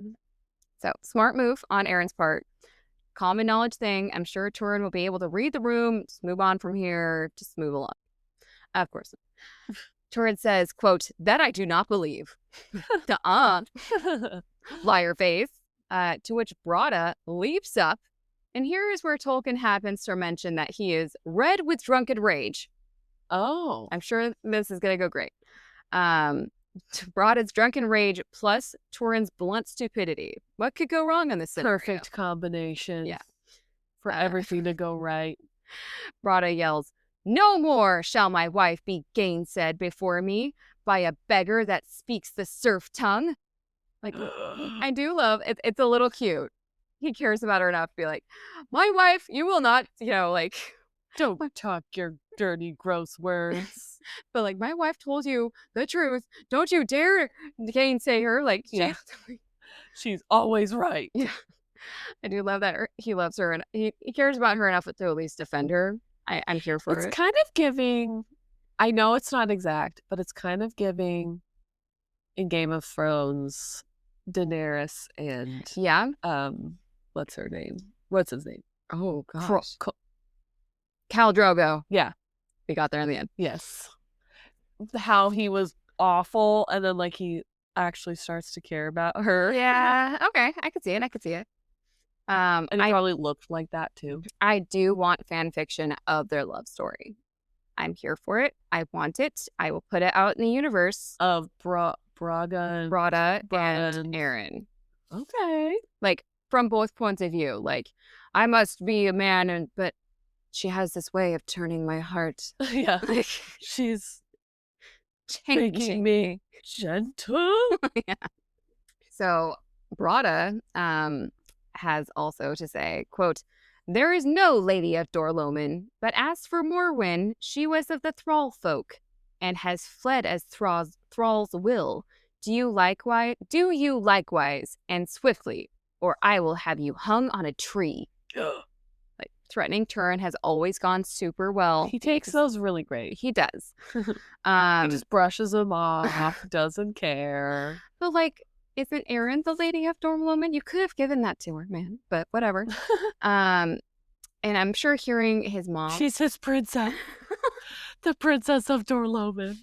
[SPEAKER 2] So, smart move on Erin's part. Common knowledge thing. I'm sure Turin will be able to read the room, just move on from here, just move along. Of course. Turin says, quote, that I do not believe. Liar face. To which Brada leaps up. And here is where Tolkien happens to mention that he is red with drunken rage.
[SPEAKER 1] Oh.
[SPEAKER 2] I'm sure this is going to go great. Broada's drunken rage plus Turin's blunt stupidity. What could go wrong in this scenario?
[SPEAKER 1] Perfect combination.
[SPEAKER 2] Yeah.
[SPEAKER 1] For everything to go right.
[SPEAKER 2] Broada yells, "No more shall my wife be gainsaid before me by a beggar that speaks the serf tongue." Like, I do love it. It's a little cute. He cares about her enough to be like, "My wife, you will not, like,
[SPEAKER 1] don't talk your dirty, gross words."
[SPEAKER 2] But like, my wife told you the truth. Don't you dare gainsay her. Like,
[SPEAKER 1] yeah. She's always right.
[SPEAKER 2] Yeah. I do love that he loves her and he cares about her enough to at least defend her. I'm here for it.
[SPEAKER 1] It's kind of giving, I know it's not exact, but it's kind of giving in Game of Thrones, Daenerys and what's her name? What's his name?
[SPEAKER 2] Oh gosh. Khal Drogo.
[SPEAKER 1] Yeah.
[SPEAKER 2] We got there in the end.
[SPEAKER 1] Yes. How he was awful and then like he actually starts to care about her.
[SPEAKER 2] Yeah. Okay. I could see it.
[SPEAKER 1] And it probably looked like that too.
[SPEAKER 2] I do want fan fiction of their love story. I'm here for it. I want it. I will put it out in the universe
[SPEAKER 1] of Broada
[SPEAKER 2] and Aaron.
[SPEAKER 1] Okay.
[SPEAKER 2] Like from both points of view. Like I must be a man, but she has this way of turning my heart.
[SPEAKER 1] Yeah. Like she's making me gentle.
[SPEAKER 2] Yeah. So Broada has also to say, quote, "There is no lady of Dorloman, but as for Morwen, she was of the thrall folk, and has fled as thralls will. Do you likewise, and swiftly, or I will have you hung on a tree." Like threatening Turin has always gone super well.
[SPEAKER 1] He takes those really great.
[SPEAKER 2] He does.
[SPEAKER 1] He just brushes them off, doesn't care.
[SPEAKER 2] But like, isn't Aaron the lady of Dorloman? You could have given that to her, man. But whatever. And I'm sure hearing his mom.
[SPEAKER 1] She's his princess. The princess of Dorloman.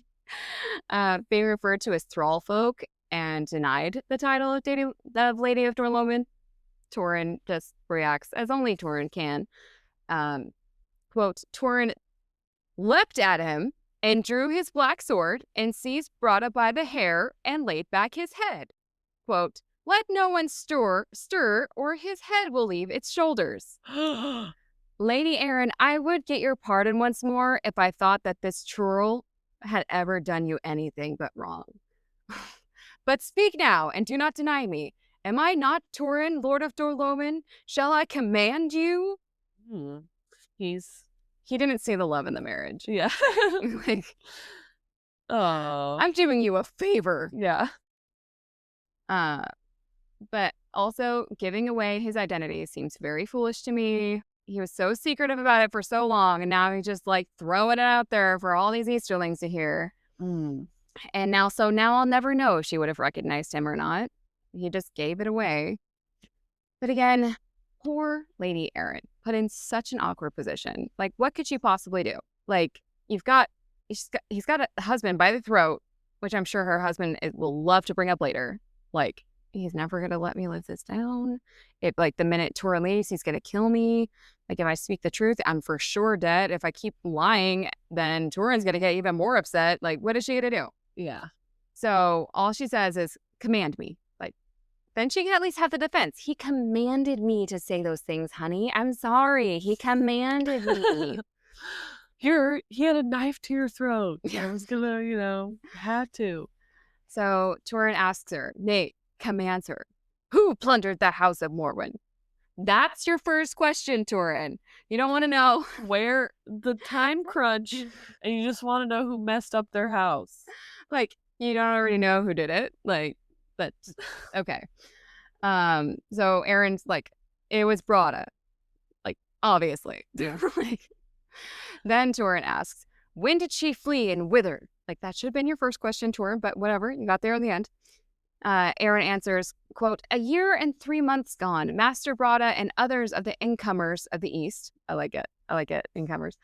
[SPEAKER 2] Being referred to as thrall folk and denied the title of Lady of Dorloman. Turin just reacts as only Turin can. Quote, "Turin leapt at him and drew his black sword and seized Broada by the hair and laid back his head. Quote, let no one stir, or his head will leave its shoulders." Lady Aaron, I would get your pardon once more if I thought that this churl had ever done you anything but wrong. But speak now, and do not deny me. Am I not Turin, Lord of Dorloman? Shall I command you? He didn't see the love in the marriage.
[SPEAKER 1] Yeah.
[SPEAKER 2] Like,
[SPEAKER 1] oh,
[SPEAKER 2] I'm doing you a favor.
[SPEAKER 1] Yeah.
[SPEAKER 2] But also giving away his identity seems very foolish to me. He was so secretive about it for so long, and now he's just like throwing it out there for all these Easterlings to hear. And now I'll never know if she would have recognized him or not. He just gave it away. But again, poor Lady Aaron, put in such an awkward position. Like, what could she possibly do? Like, he's got a husband by the throat, which I'm sure her husband will love to bring up later. Like, he's never going to let me live this down. If, like, the minute Turin leaves, he's going to kill me. Like, if I speak the truth, I'm for sure dead. If I keep lying, then Turin's going to get even more upset. Like, what is she going to do?
[SPEAKER 1] Yeah.
[SPEAKER 2] So all she says is, command me. Like, then she can at least have the defense. He commanded me to say those things, honey. I'm sorry. He commanded me.
[SPEAKER 1] He had a knife to your throat. I was gonna, had to.
[SPEAKER 2] So Turin asks her, nay, commands her, who plundered the house of Morwen? That's your first question, Turin. You don't want to know
[SPEAKER 1] where the time crunch, and you just want to know who messed up their house.
[SPEAKER 2] Like, you don't already know who did it. Like, that's okay. So Aaron's like, it was Broada. Like, obviously.
[SPEAKER 1] Yeah.
[SPEAKER 2] Like, then Turin asks, when did she flee and whither? Like, that should have been your first question, Turin, but whatever. You got there in the end. Aaron answers, quote, 1 year and 3 months gone, Master Broada and others of the incomers of the East, I like it, incomers,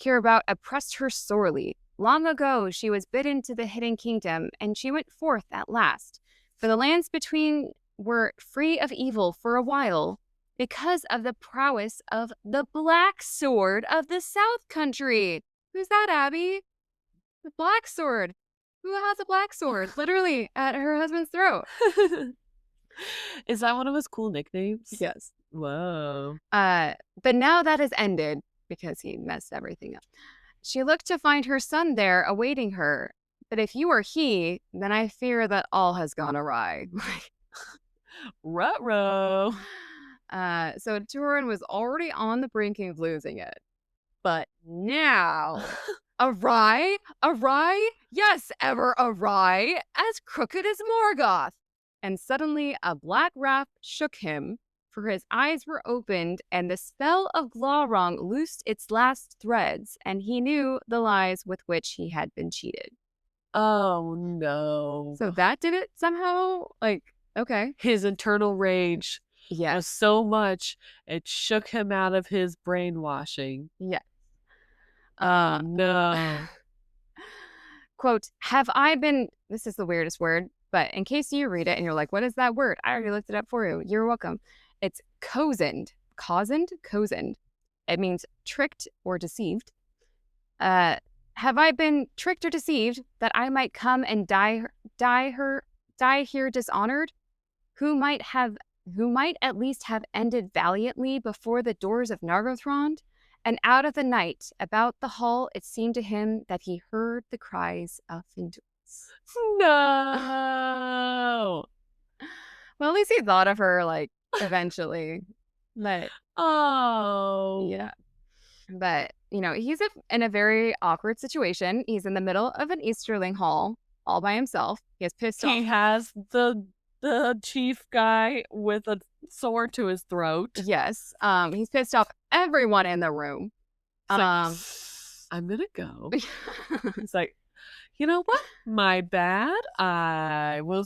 [SPEAKER 2] hereabout oppressed her sorely. Long ago she was bidden to the hidden kingdom, and she went forth at last. For the lands between were free of evil for a while, because of the prowess of the Black Sword of the South Country. Who's that, Abby? The Black Sword. Who has a black sword? Literally at her husband's throat.
[SPEAKER 1] Is that one of his cool nicknames?
[SPEAKER 2] Yes.
[SPEAKER 1] Whoa.
[SPEAKER 2] But now that has ended because he messed everything up. She looked to find her son there awaiting her. But if you are he, then I fear that all has gone awry.
[SPEAKER 1] Ruh-roh.
[SPEAKER 2] So Turin was already on the brink of losing it. But now, awry, yes, ever awry, as crooked as Morgoth. And suddenly a black wrath shook him, for his eyes were opened, and the spell of Glaurung loosed its last threads, and he knew the lies with which he had been cheated.
[SPEAKER 1] Oh, no.
[SPEAKER 2] So that did it somehow? Like, okay.
[SPEAKER 1] His internal rage was so much, it shook him out of his brainwashing.
[SPEAKER 2] Yes.
[SPEAKER 1] No.
[SPEAKER 2] Quote, have I been, this is the weirdest word, but in case you read it and you're like, what is that word? I already looked it up for you. You're welcome. It's cozened. Cozened. It means tricked or deceived. Have I been tricked or deceived that I might come and die here dishonored? Who might at least have ended valiantly before the doors of Nargothrond? And out of the night, about the hall, it seemed to him that he heard the cries of endurance.
[SPEAKER 1] No.
[SPEAKER 2] Well, at least he thought of her, like, eventually. But yeah. But, you know, he's in a very awkward situation. He's in the middle of an Easterling hall, all by himself. He has pissed off.
[SPEAKER 1] He has the chief guy with a sword to his throat.
[SPEAKER 2] Yes. He's pissed off everyone in the room.
[SPEAKER 1] I'm gonna go. It's like, you know what? My bad. I will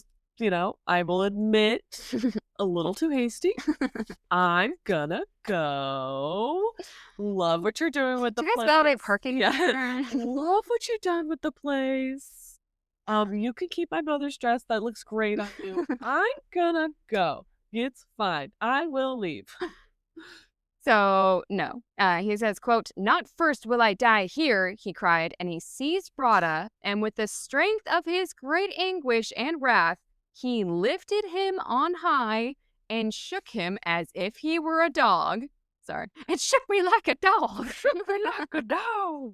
[SPEAKER 1] admit a little too hasty. I'm gonna go. Love what you're doing with the place.
[SPEAKER 2] Do you guys validate parking?
[SPEAKER 1] Yeah. Love what you've done with the place. You can keep my mother's dress. That looks great on you. I'm gonna go. It's fine. I will leave.
[SPEAKER 2] So, no. He says, quote, not first will I die here, he cried, and he seized Brada, and with the strength of his great anguish and wrath, he lifted him on high and shook him as if he were a dog. Sorry. It shook me like a dog.
[SPEAKER 1] Shook me like a dog.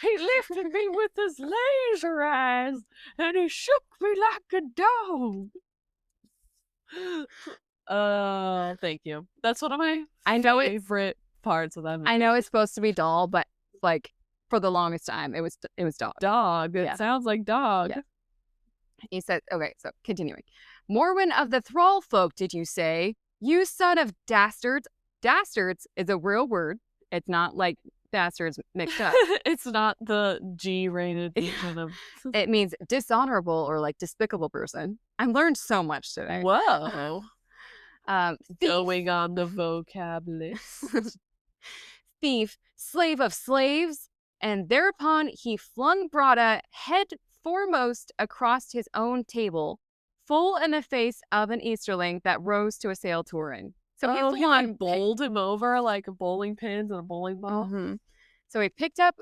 [SPEAKER 1] He lifted me with his laser eyes, and he shook me like a dog. Thank you. That's one of my favorite parts of that movie.
[SPEAKER 2] I know it's supposed to be doll, but like for the longest time, it was dog.
[SPEAKER 1] Dog. It sounds like dog.
[SPEAKER 2] Yeah. He said, okay, so continuing. Morwen of the Thrall folk, did you say? You son of dastards. Dastards is a real word. It's not like bastards mixed up.
[SPEAKER 1] It's not the G-rated kind of.
[SPEAKER 2] It means dishonorable or like despicable person. I learned so much today.
[SPEAKER 1] Whoa. Going on the vocab list.
[SPEAKER 2] Thief, slave of slaves. And thereupon he flung Brada head foremost across his own table, full in the face of an Easterling that rose to assail Turin. So
[SPEAKER 1] he like bowled him over like bowling pins and a bowling ball.
[SPEAKER 2] Mm-hmm. So he picked up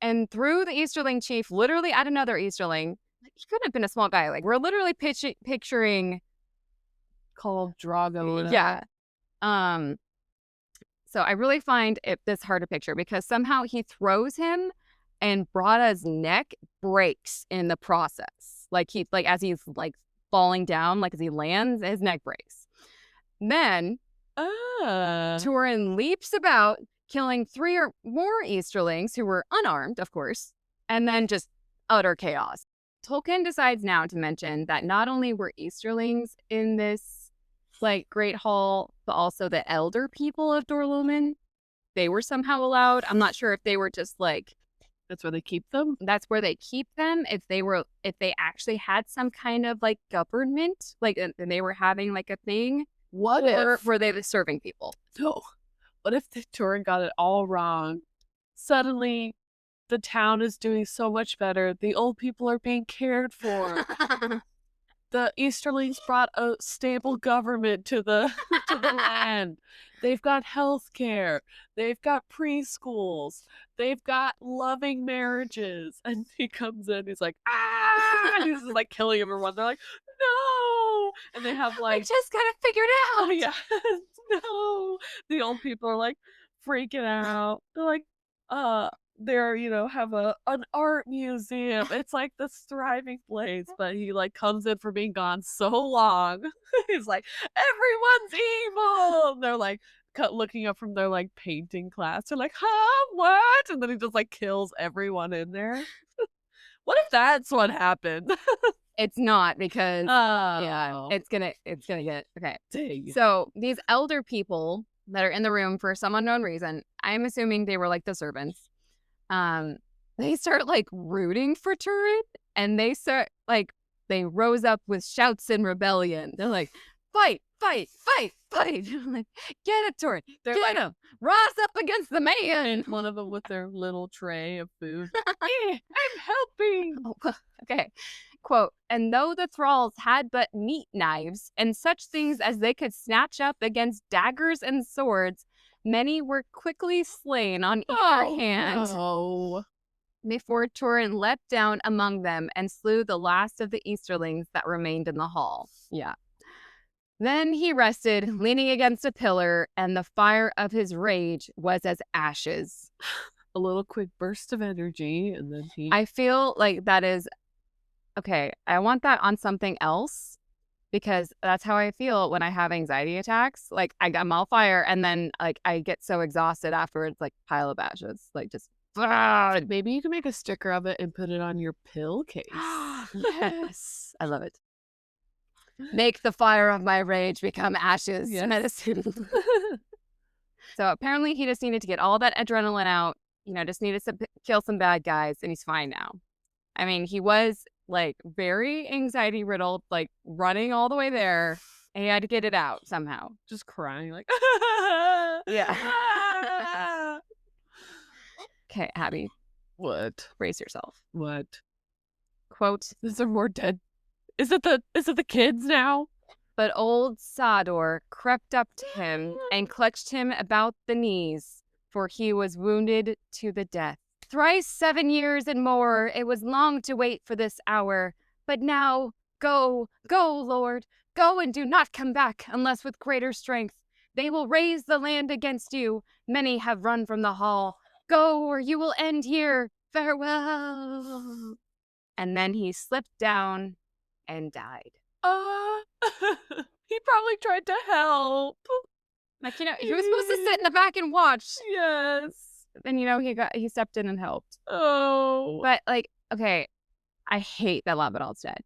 [SPEAKER 2] and threw the Easterling chief literally at another Easterling. He couldn't have been a small guy. Like, we're literally picturing
[SPEAKER 1] called Drago.
[SPEAKER 2] Yeah. So I really find this hard to picture because somehow he throws him and Brada's neck breaks in the process. Like as he's like falling down, like as he lands, his neck breaks. Then Turin leaps about, killing 3 or more Easterlings who were unarmed, of course, and then just utter chaos. Tolkien decides now to mention that not only were Easterlings in this like great hall, but also the elder people of Dorlumen. They were somehow allowed. I'm not sure if they were just like
[SPEAKER 1] that's where they keep them.
[SPEAKER 2] That's where they keep them. If they actually had some kind of like government, like and they were having like a thing.
[SPEAKER 1] What if
[SPEAKER 2] were they serving people?
[SPEAKER 1] No. What if the Turin got it all wrong? Suddenly, the town is doing so much better. The old people are being cared for. the Easterlings brought a stable government to the to the land. They've got healthcare. They've got preschools. They've got loving marriages. And he comes in, he's like, ah! And he's just like killing everyone. They're like, no! And they have like,
[SPEAKER 2] I just gotta figure it out.
[SPEAKER 1] oh yeah, no. The old people are like freaking out. They're like, they're, you know, have an art museum. It's like this thriving place, but he like comes in for being gone so long. He's like, everyone's evil. And they're like looking up from their like painting class. They're like, huh, what? And then he just like kills everyone in there. What if that's what happened?
[SPEAKER 2] It's not, because yeah, it's gonna get okay.
[SPEAKER 1] Dang.
[SPEAKER 2] So these elder people that are in the room for some unknown reason, I'm assuming they were like the servants. They start like rooting for Turin, and they start like, they rose up with shouts in rebellion. They're like, fight, fight, fight, fight. Like, get it, Turin. Get him. Rise up against the man.
[SPEAKER 1] One of them with their little tray of food. I'm helping.
[SPEAKER 2] Oh, okay. Quote, and though the thralls had but meat knives and such things as they could snatch up against daggers and swords, many were quickly slain on either hand.
[SPEAKER 1] No.
[SPEAKER 2] Before Turin leapt down among them and slew the last of the Easterlings that remained in the hall. Yeah. Then he rested, leaning against a pillar, and the fire of his rage was as ashes.
[SPEAKER 1] A little quick burst of energy, and then he...
[SPEAKER 2] I feel like that is... Okay, I want that on something else, because that's how I feel when I have anxiety attacks. Like, I'm all fire, and then like I get so exhausted afterwards, like pile of ashes. Like, just...
[SPEAKER 1] Maybe you can make a sticker of it and put it on your pill case.
[SPEAKER 2] Yes. I love it. Make the fire of my rage become ashes. Yes. Medicine. So apparently he just needed to get all that adrenaline out, you know, just needed to kill some bad guys, and he's fine now. I mean, he was like very anxiety riddled, like running all the way there, and he had to get it out somehow.
[SPEAKER 1] Just crying like,
[SPEAKER 2] yeah. Okay, Abby.
[SPEAKER 1] What?
[SPEAKER 2] Brace yourself.
[SPEAKER 1] What?
[SPEAKER 2] Quote,
[SPEAKER 1] is there more dead? Is it the kids now?
[SPEAKER 2] But old Sador crept up to him and clutched him about the knees, for he was wounded to the death. Thrice 7 years and more, it was long to wait for this hour. But now, go, Lord, go, and do not come back unless with greater strength. They will raise the land against you. Many have run from the hall. Go, or you will end here. Farewell. And then he slipped down and died.
[SPEAKER 1] He probably tried to help.
[SPEAKER 2] Like, you know, he was supposed to sit in the back and watch.
[SPEAKER 1] Yes.
[SPEAKER 2] And, you know, he stepped in and helped.
[SPEAKER 1] Oh.
[SPEAKER 2] But, like, okay, I hate that Labadal's dead.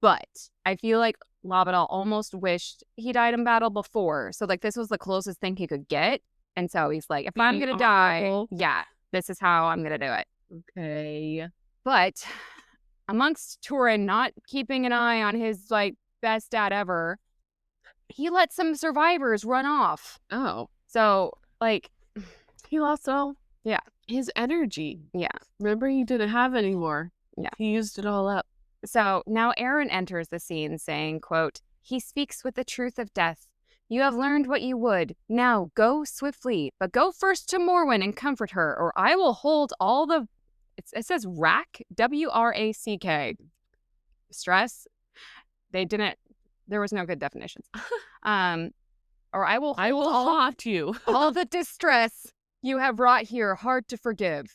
[SPEAKER 2] But I feel like Labadal almost wished he died in battle before. So, like, this was the closest thing he could get. And so he's like, if I'm going to die, yeah, this is how I'm going to do it.
[SPEAKER 1] Okay.
[SPEAKER 2] But amongst Turin not keeping an eye on his, like, best dad ever, he let some survivors run off.
[SPEAKER 1] Oh.
[SPEAKER 2] So, like...
[SPEAKER 1] He lost all...
[SPEAKER 2] Yeah.
[SPEAKER 1] His energy.
[SPEAKER 2] Yeah.
[SPEAKER 1] Remember, he didn't have any more.
[SPEAKER 2] Yeah.
[SPEAKER 1] He used it all up.
[SPEAKER 2] So, now Aaron enters the scene saying, quote, he speaks with the truth of death. You have learned what you would. Now, go swiftly, but go first to Morwen and comfort her, or I will hold all the... It says rack, W-R-A-C-K. Stress. They didn't... There was no good definitions. Or I will
[SPEAKER 1] haunt you.
[SPEAKER 2] all the distress you have brought here, hard to forgive.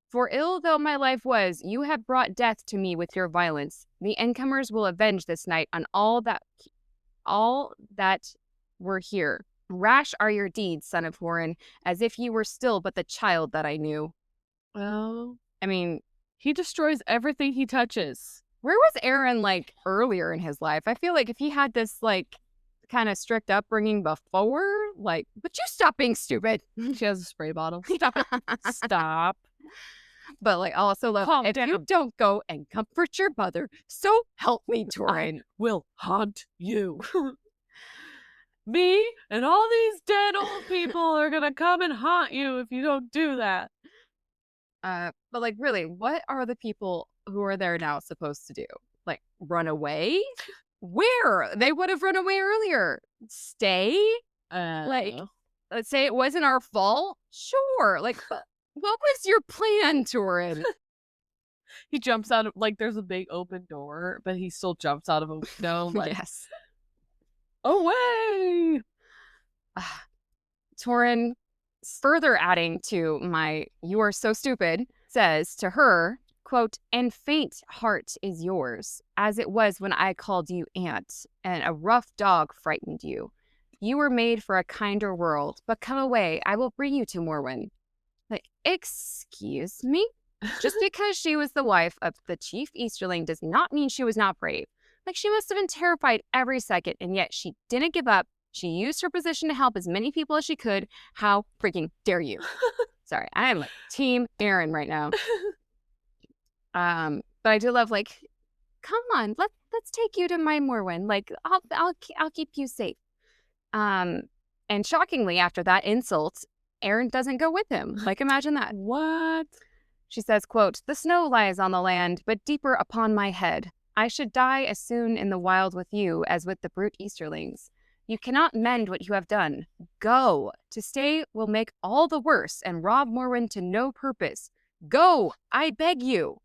[SPEAKER 2] For ill though my life was, you have brought death to me with your violence. The incomers will avenge this night on all that were here. Rash are your deeds, son of Hurin, as if you were still but the child that I knew.
[SPEAKER 1] Well,
[SPEAKER 2] I mean,
[SPEAKER 1] he destroys everything he touches.
[SPEAKER 2] Where was Aaron, like, earlier in his life? I feel like if he had this, like, kind of strict upbringing before, like, would you stop being stupid?
[SPEAKER 1] She has a spray bottle. Stop it. Stop.
[SPEAKER 2] But, like, also, if you don't go and comfort your mother, so help me, Turin.
[SPEAKER 1] I will haunt you. Me and all these dead old people are gonna come and haunt you if you don't do that.
[SPEAKER 2] But, like, really, what are the people who are there now supposed to do? Like, run away? Where? They would have run away earlier. Stay? Like, let's say it wasn't our fault. Sure. Like, what was your plan, Turin?
[SPEAKER 1] He jumps out of, like, there's a big open door, but he still jumps out of a window. Like,
[SPEAKER 2] yes.
[SPEAKER 1] Away!
[SPEAKER 2] Turin, further adding to my "you are so stupid," says to her, quote, "And faint heart is yours, as it was when I called you aunt, and a rough dog frightened you. You were made for a kinder world, but come away, I will bring you to Morwen." Like, excuse me? Just because she was the wife of the chief Easterling does not mean she was not brave. Like, she must have been terrified every second, and yet she didn't give up. She used her position to help as many people as she could. How freaking dare you? Sorry, I am like Team Aaron right now. But I do love, like, come on, let's take you to my Morwen. Like, I'll keep you safe. And shockingly, after that insult, Aaron doesn't go with him. Like, imagine that.
[SPEAKER 1] What?
[SPEAKER 2] She says, quote, "The snow lies on the land, but deeper upon my head. I should die as soon in the wild with you as with the brute Easterlings. You cannot mend what you have done. Go. To stay will make all the worse and rob Morwen to no purpose. Go, I beg you."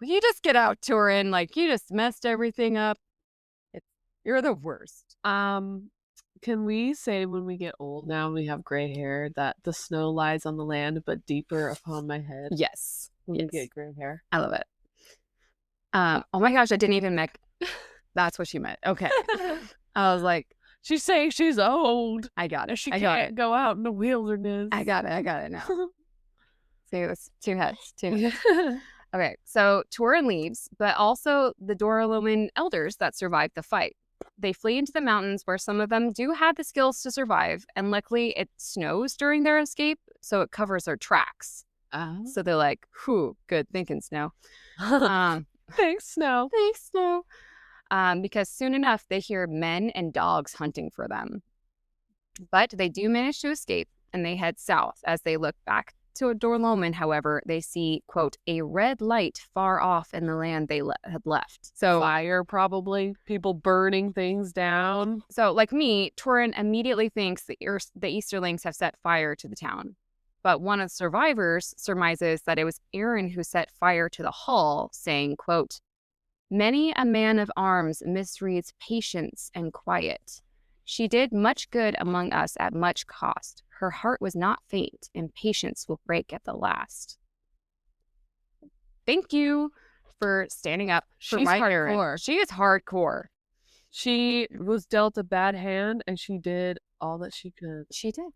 [SPEAKER 2] Will you just get out, Turin? Like, you just messed everything up. You're the worst.
[SPEAKER 1] Can we say when we get old now, we have gray hair, that the snow lies on the land, but deeper upon my head?
[SPEAKER 2] Yes.
[SPEAKER 1] When we get gray hair.
[SPEAKER 2] I love it. Oh my gosh, I didn't even make... That's what she meant. Okay. I was like...
[SPEAKER 1] She's saying she's old.
[SPEAKER 2] I got it.
[SPEAKER 1] She can't go out in the wilderness.
[SPEAKER 2] I got it now. See, it's two heads. Okay, so Turin leaves, but also the Doroloman elders that survived the fight. They flee into the mountains where some of them do have the skills to survive, and luckily it snows during their escape, so it covers their tracks. So they're like, whew, good thinking, Snow.
[SPEAKER 1] Thanks, Snow.
[SPEAKER 2] Thanks, Snow. Because soon enough, they hear men and dogs hunting for them. But they do manage to escape, and they head south. As they look back to Doroloman, however, they see, quote, "a red light far off in the land they had left." So
[SPEAKER 1] fire, probably. People burning things down.
[SPEAKER 2] So, like me, Turin immediately thinks the Easterlings have set fire to the town. But one of the survivors surmises that it was Aaron who set fire to the hall, saying, quote, "Many a man of arms misreads patience and quiet. She did much good among us at much cost. Her heart was not faint, and patience will break at the last." Thank you for standing up for my Aaron. She is hardcore.
[SPEAKER 1] She was dealt a bad hand, and she did all that she could.
[SPEAKER 2] She did.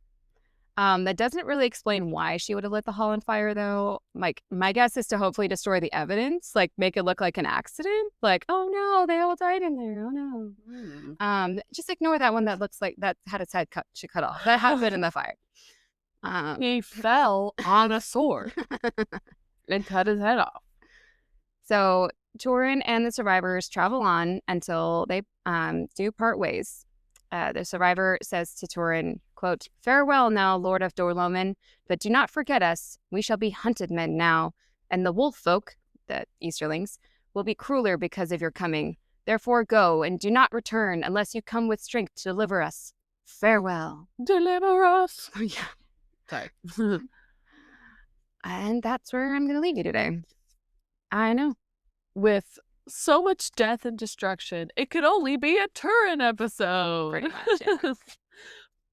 [SPEAKER 2] That doesn't really explain why she would have lit the hall on fire, though. Like, my guess is to hopefully destroy the evidence, like make it look like an accident. Like, oh no, they all died in there. Oh no. Just ignore that one that looks like that had its head cut off. That happened in the fire.
[SPEAKER 1] He fell on a sword and cut his head off.
[SPEAKER 2] So Turin and the survivors travel on until they do part ways. The survivor says to Turin, quote, "Farewell now, Lord of Doroloman, but do not forget us. We shall be hunted men now, and the wolf folk," the Easterlings, "will be crueler because of your coming. Therefore go, and do not return unless you come with strength to deliver us. Farewell."
[SPEAKER 1] Deliver us.
[SPEAKER 2] Yeah.
[SPEAKER 1] Sorry.
[SPEAKER 2] And that's where I'm going to leave you today. I know.
[SPEAKER 1] With so much death and destruction, it could only be a Turin episode.
[SPEAKER 2] Pretty much, yeah.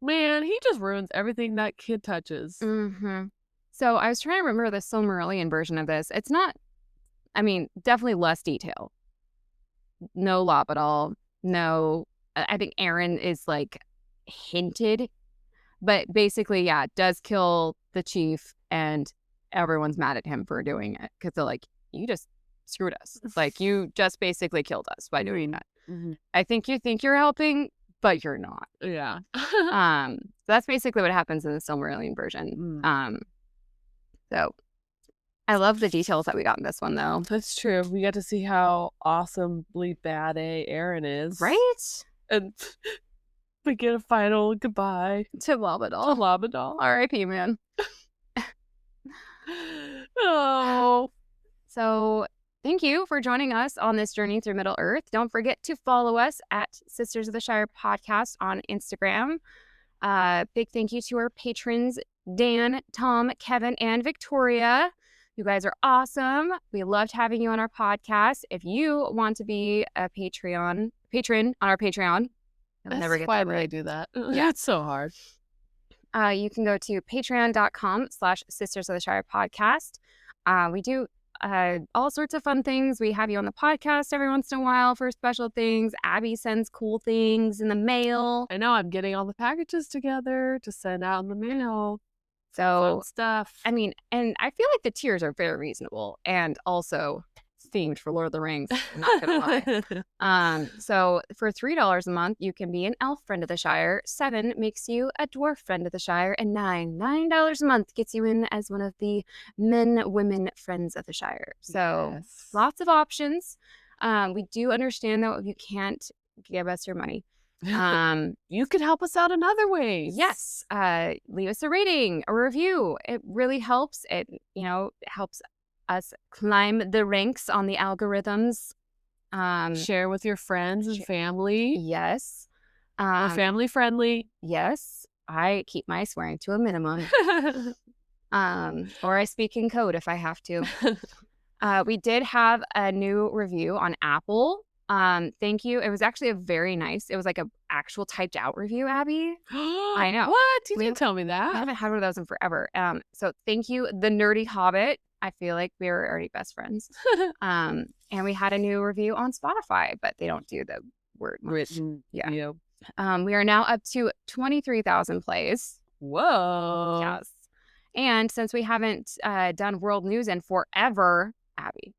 [SPEAKER 1] Man, he just ruins everything that kid touches.
[SPEAKER 2] Mm-hmm. So I was trying to remember the Silmarillion version of this. It's not, I mean, definitely less detail. No Lop at all. No, I think Aaron is like hinted, but basically, yeah, does kill the chief, and everyone's mad at him for doing it because they're like, you just screwed us. Like, you just basically killed us by doing that.
[SPEAKER 1] Mm-hmm.
[SPEAKER 2] I think you think you're helping, but you're not.
[SPEAKER 1] Yeah.
[SPEAKER 2] That's basically what happens in the Silmarillion version. So I love the details that we got in this one, though.
[SPEAKER 1] That's true. We got to see how awesomely bad Aaron is.
[SPEAKER 2] Right?
[SPEAKER 1] And we get a final goodbye
[SPEAKER 2] to Labadal. R.I.P., man.
[SPEAKER 1] Oh.
[SPEAKER 2] So thank you for joining us on this journey through Middle Earth. Don't forget to follow us at Sisters of the Shire podcast on Instagram. Big thank you to our patrons, Dan, Tom, Kevin, and Victoria. You guys are awesome. We loved having you on our podcast. If you want to be a patron on our Patreon,
[SPEAKER 1] I'll never get that right. I do that.
[SPEAKER 2] Yeah,
[SPEAKER 1] it's so hard.
[SPEAKER 2] You can go to patreon.com/Sisters of the Shire podcast. We do all sorts of fun things. We have you on the podcast every once in a while for special things. Abby sends cool things in the mail.
[SPEAKER 1] I know, I'm getting all the packages together to send out in the mail.
[SPEAKER 2] So
[SPEAKER 1] fun stuff.
[SPEAKER 2] I mean, and I feel like the tiers are very reasonable and also themed for Lord of the Rings. I'm not gonna lie. So for $3 a month, you can be an elf friend of the Shire. $7 makes you a dwarf friend of the Shire, and $9 a month gets you in as one of the women friends of the Shire. So lots of options. We do understand though if you can't give us your money.
[SPEAKER 1] You could help us out in other ways.
[SPEAKER 2] Yes. Leave us a rating, a review. It really helps. It helps us climb the ranks on the algorithms.
[SPEAKER 1] Share with your friends and family.
[SPEAKER 2] Yes.
[SPEAKER 1] We're family friendly.
[SPEAKER 2] Yes. I keep my swearing to a minimum. Or I speak in code if I have to. We did have a new review on Apple. Thank you. It was actually it was like a actual typed out review, Abby. I know.
[SPEAKER 1] What? You didn't tell me that.
[SPEAKER 2] I haven't had one of those in forever. So thank you, The Nerdy Hobbit. I feel like we were already best friends. And we had a new review on Spotify, but they don't do the word
[SPEAKER 1] written.
[SPEAKER 2] Yeah.
[SPEAKER 1] Yep.
[SPEAKER 2] We are now up to 23,000 plays.
[SPEAKER 1] Whoa.
[SPEAKER 2] Yes. And since we haven't done world news in forever, Abby,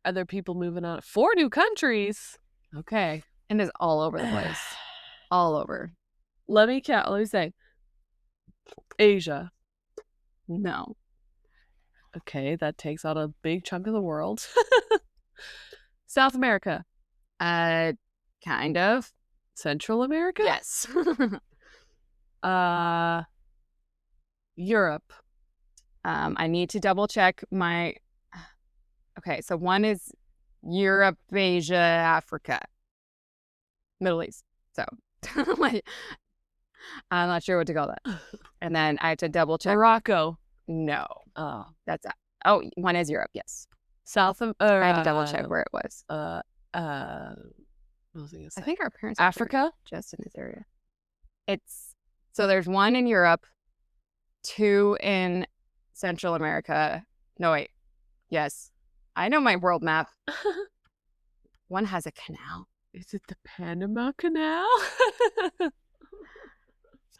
[SPEAKER 1] other people moving out 4 new countries. Okay.
[SPEAKER 2] And it's all over the place. All over.
[SPEAKER 1] Let me say. Asia.
[SPEAKER 2] No.
[SPEAKER 1] Okay, that takes out a big chunk of the world. South America.
[SPEAKER 2] Kind of.
[SPEAKER 1] Central America?
[SPEAKER 2] Yes.
[SPEAKER 1] Europe.
[SPEAKER 2] I need to double check my... Okay, so one is Europe, Asia, Africa, Middle East. So I'm not sure what to call that. And then I have to double check.
[SPEAKER 1] Morocco.
[SPEAKER 2] No.
[SPEAKER 1] Oh,
[SPEAKER 2] that's one is Europe. Yes.
[SPEAKER 1] I
[SPEAKER 2] had to double check where it was.
[SPEAKER 1] What was I gonna say?
[SPEAKER 2] I think our parents
[SPEAKER 1] Africa,
[SPEAKER 2] just in this area. So there's one in Europe, 2 in Central America. No, wait. Yes. I know my world map. One has a canal.
[SPEAKER 1] Is it the Panama Canal?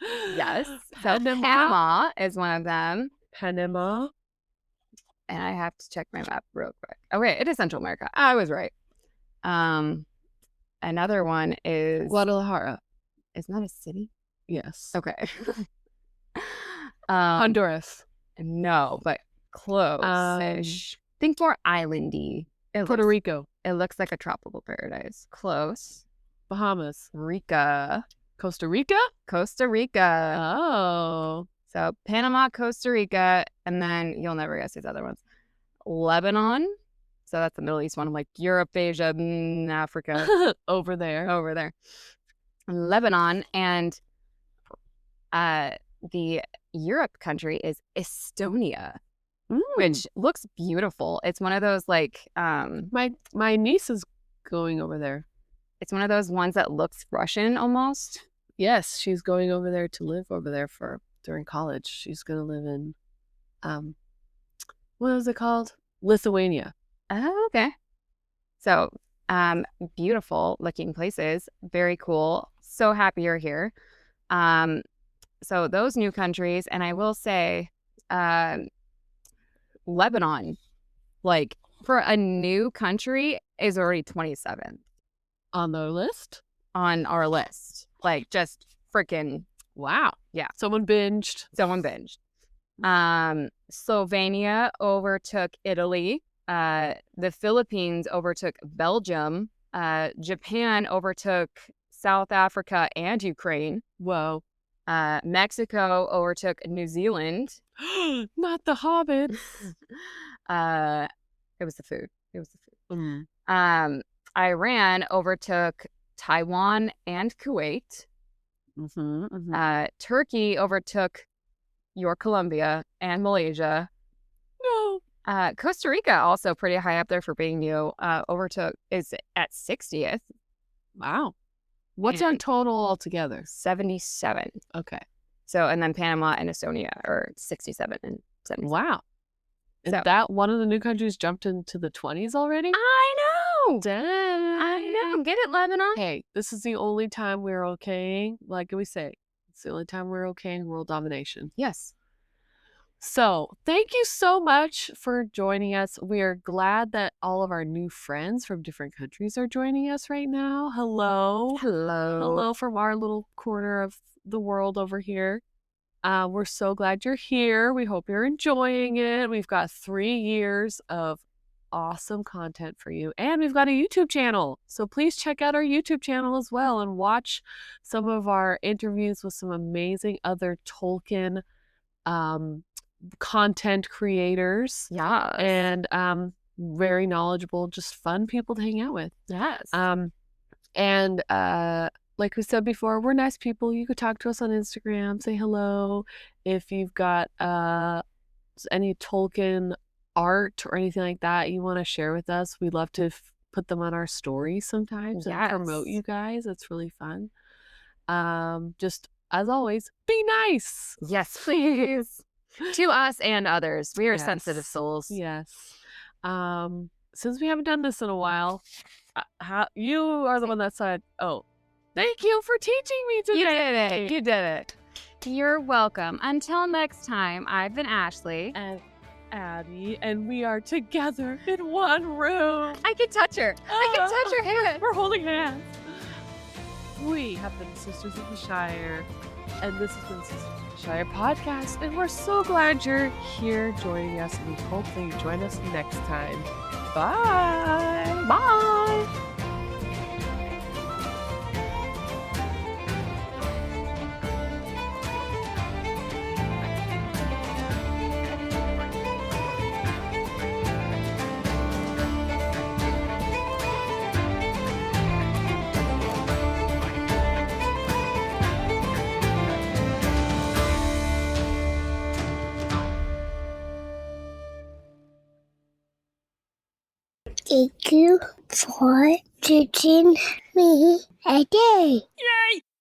[SPEAKER 2] Yes. So Panama is one of them.
[SPEAKER 1] Panama.
[SPEAKER 2] And I have to check my map real quick. Okay, it is Central America. I was right. Another one is
[SPEAKER 1] Guadalajara.
[SPEAKER 2] Isn't that a city?
[SPEAKER 1] Yes.
[SPEAKER 2] Okay.
[SPEAKER 1] Honduras.
[SPEAKER 2] No, but close-ish. Think more islandy.
[SPEAKER 1] Puerto Rico.
[SPEAKER 2] It looks like a tropical paradise. Close.
[SPEAKER 1] Bahamas.
[SPEAKER 2] Rica.
[SPEAKER 1] Costa Rica?
[SPEAKER 2] Costa Rica.
[SPEAKER 1] Oh.
[SPEAKER 2] So Panama, Costa Rica, and then you'll never guess these other ones. Lebanon. So that's the Middle East one. I'm like Europe, Asia, Africa.
[SPEAKER 1] Over there.
[SPEAKER 2] Lebanon. And the Europe country is Estonia. Which looks beautiful. It's one of those like
[SPEAKER 1] my niece is going over there.
[SPEAKER 2] It's one of those ones that looks Russian almost.
[SPEAKER 1] Yes, she's going over there to live over there during college. She's gonna live in what is it called? Lithuania.
[SPEAKER 2] Oh, okay. So beautiful looking places. Very cool. So happy you're here. So those new countries, and I will say Lebanon, like for a new country, is already 27
[SPEAKER 1] on the list.
[SPEAKER 2] On our list, like just freaking
[SPEAKER 1] wow.
[SPEAKER 2] Yeah,
[SPEAKER 1] someone binged.
[SPEAKER 2] Slovenia overtook Italy. The Philippines overtook Belgium. Japan overtook South Africa and Ukraine.
[SPEAKER 1] Whoa.
[SPEAKER 2] Mexico overtook New Zealand.
[SPEAKER 1] Not the Hobbits.
[SPEAKER 2] It was the food. It was the food. Iran overtook Taiwan and Kuwait. Turkey overtook your Colombia and Malaysia.
[SPEAKER 1] No.
[SPEAKER 2] Costa Rica also pretty high up there for being new. Is at 60th.
[SPEAKER 1] Wow. What's our total altogether?
[SPEAKER 2] 77.
[SPEAKER 1] Okay.
[SPEAKER 2] So, and then Panama and Estonia are 67 and 77.
[SPEAKER 1] Wow. Is that one of the new countries jumped into the 20s already?
[SPEAKER 2] I know.
[SPEAKER 1] Damn.
[SPEAKER 2] I know. Get it, Lebanon.
[SPEAKER 1] Hey, this is the only time we're okay. Like we say, it's the only time we're okay in world domination.
[SPEAKER 2] Yes.
[SPEAKER 1] So, thank you so much for joining us. We are glad that all of our new friends from different countries are joining us right now. Hello.
[SPEAKER 2] Hello.
[SPEAKER 1] Hello from our little corner of the world over here. We're so glad you're here. We hope you're enjoying it. We've got 3 years of awesome content for you. And we've got a YouTube channel. So please check out our YouTube channel as well and watch some of our interviews with some amazing other Tolkien content creaters.
[SPEAKER 2] Yeah.
[SPEAKER 1] And very knowledgeable, just fun people to hang out with.
[SPEAKER 2] Yes.
[SPEAKER 1] And like we said before, we're nice people. You could talk to us on Instagram, say hello. If you've got any Tolkien art or anything like that you want to share with us, we'd love to put them on our stories sometimes and promote you guys. It's really fun. Just as always, be nice.
[SPEAKER 2] Yes, please. To us and others. We are sensitive souls.
[SPEAKER 1] Yes. Since we haven't done this in a while, you are the one that said, "Oh, thank you for teaching me today."
[SPEAKER 2] You did it. You're welcome. Until next time, I've been Ashley.
[SPEAKER 1] And Addie, and we are together in one room.
[SPEAKER 2] I can touch her. I can touch her hand.
[SPEAKER 1] We're holding hands. We have been Sisters of the Shire, and this has been Sisters of the Shire podcast, and we're so glad you're here joining us, and we hope that you join us next time. Bye.
[SPEAKER 2] Bye.
[SPEAKER 3] Thank you for teaching me a day.
[SPEAKER 1] Yay!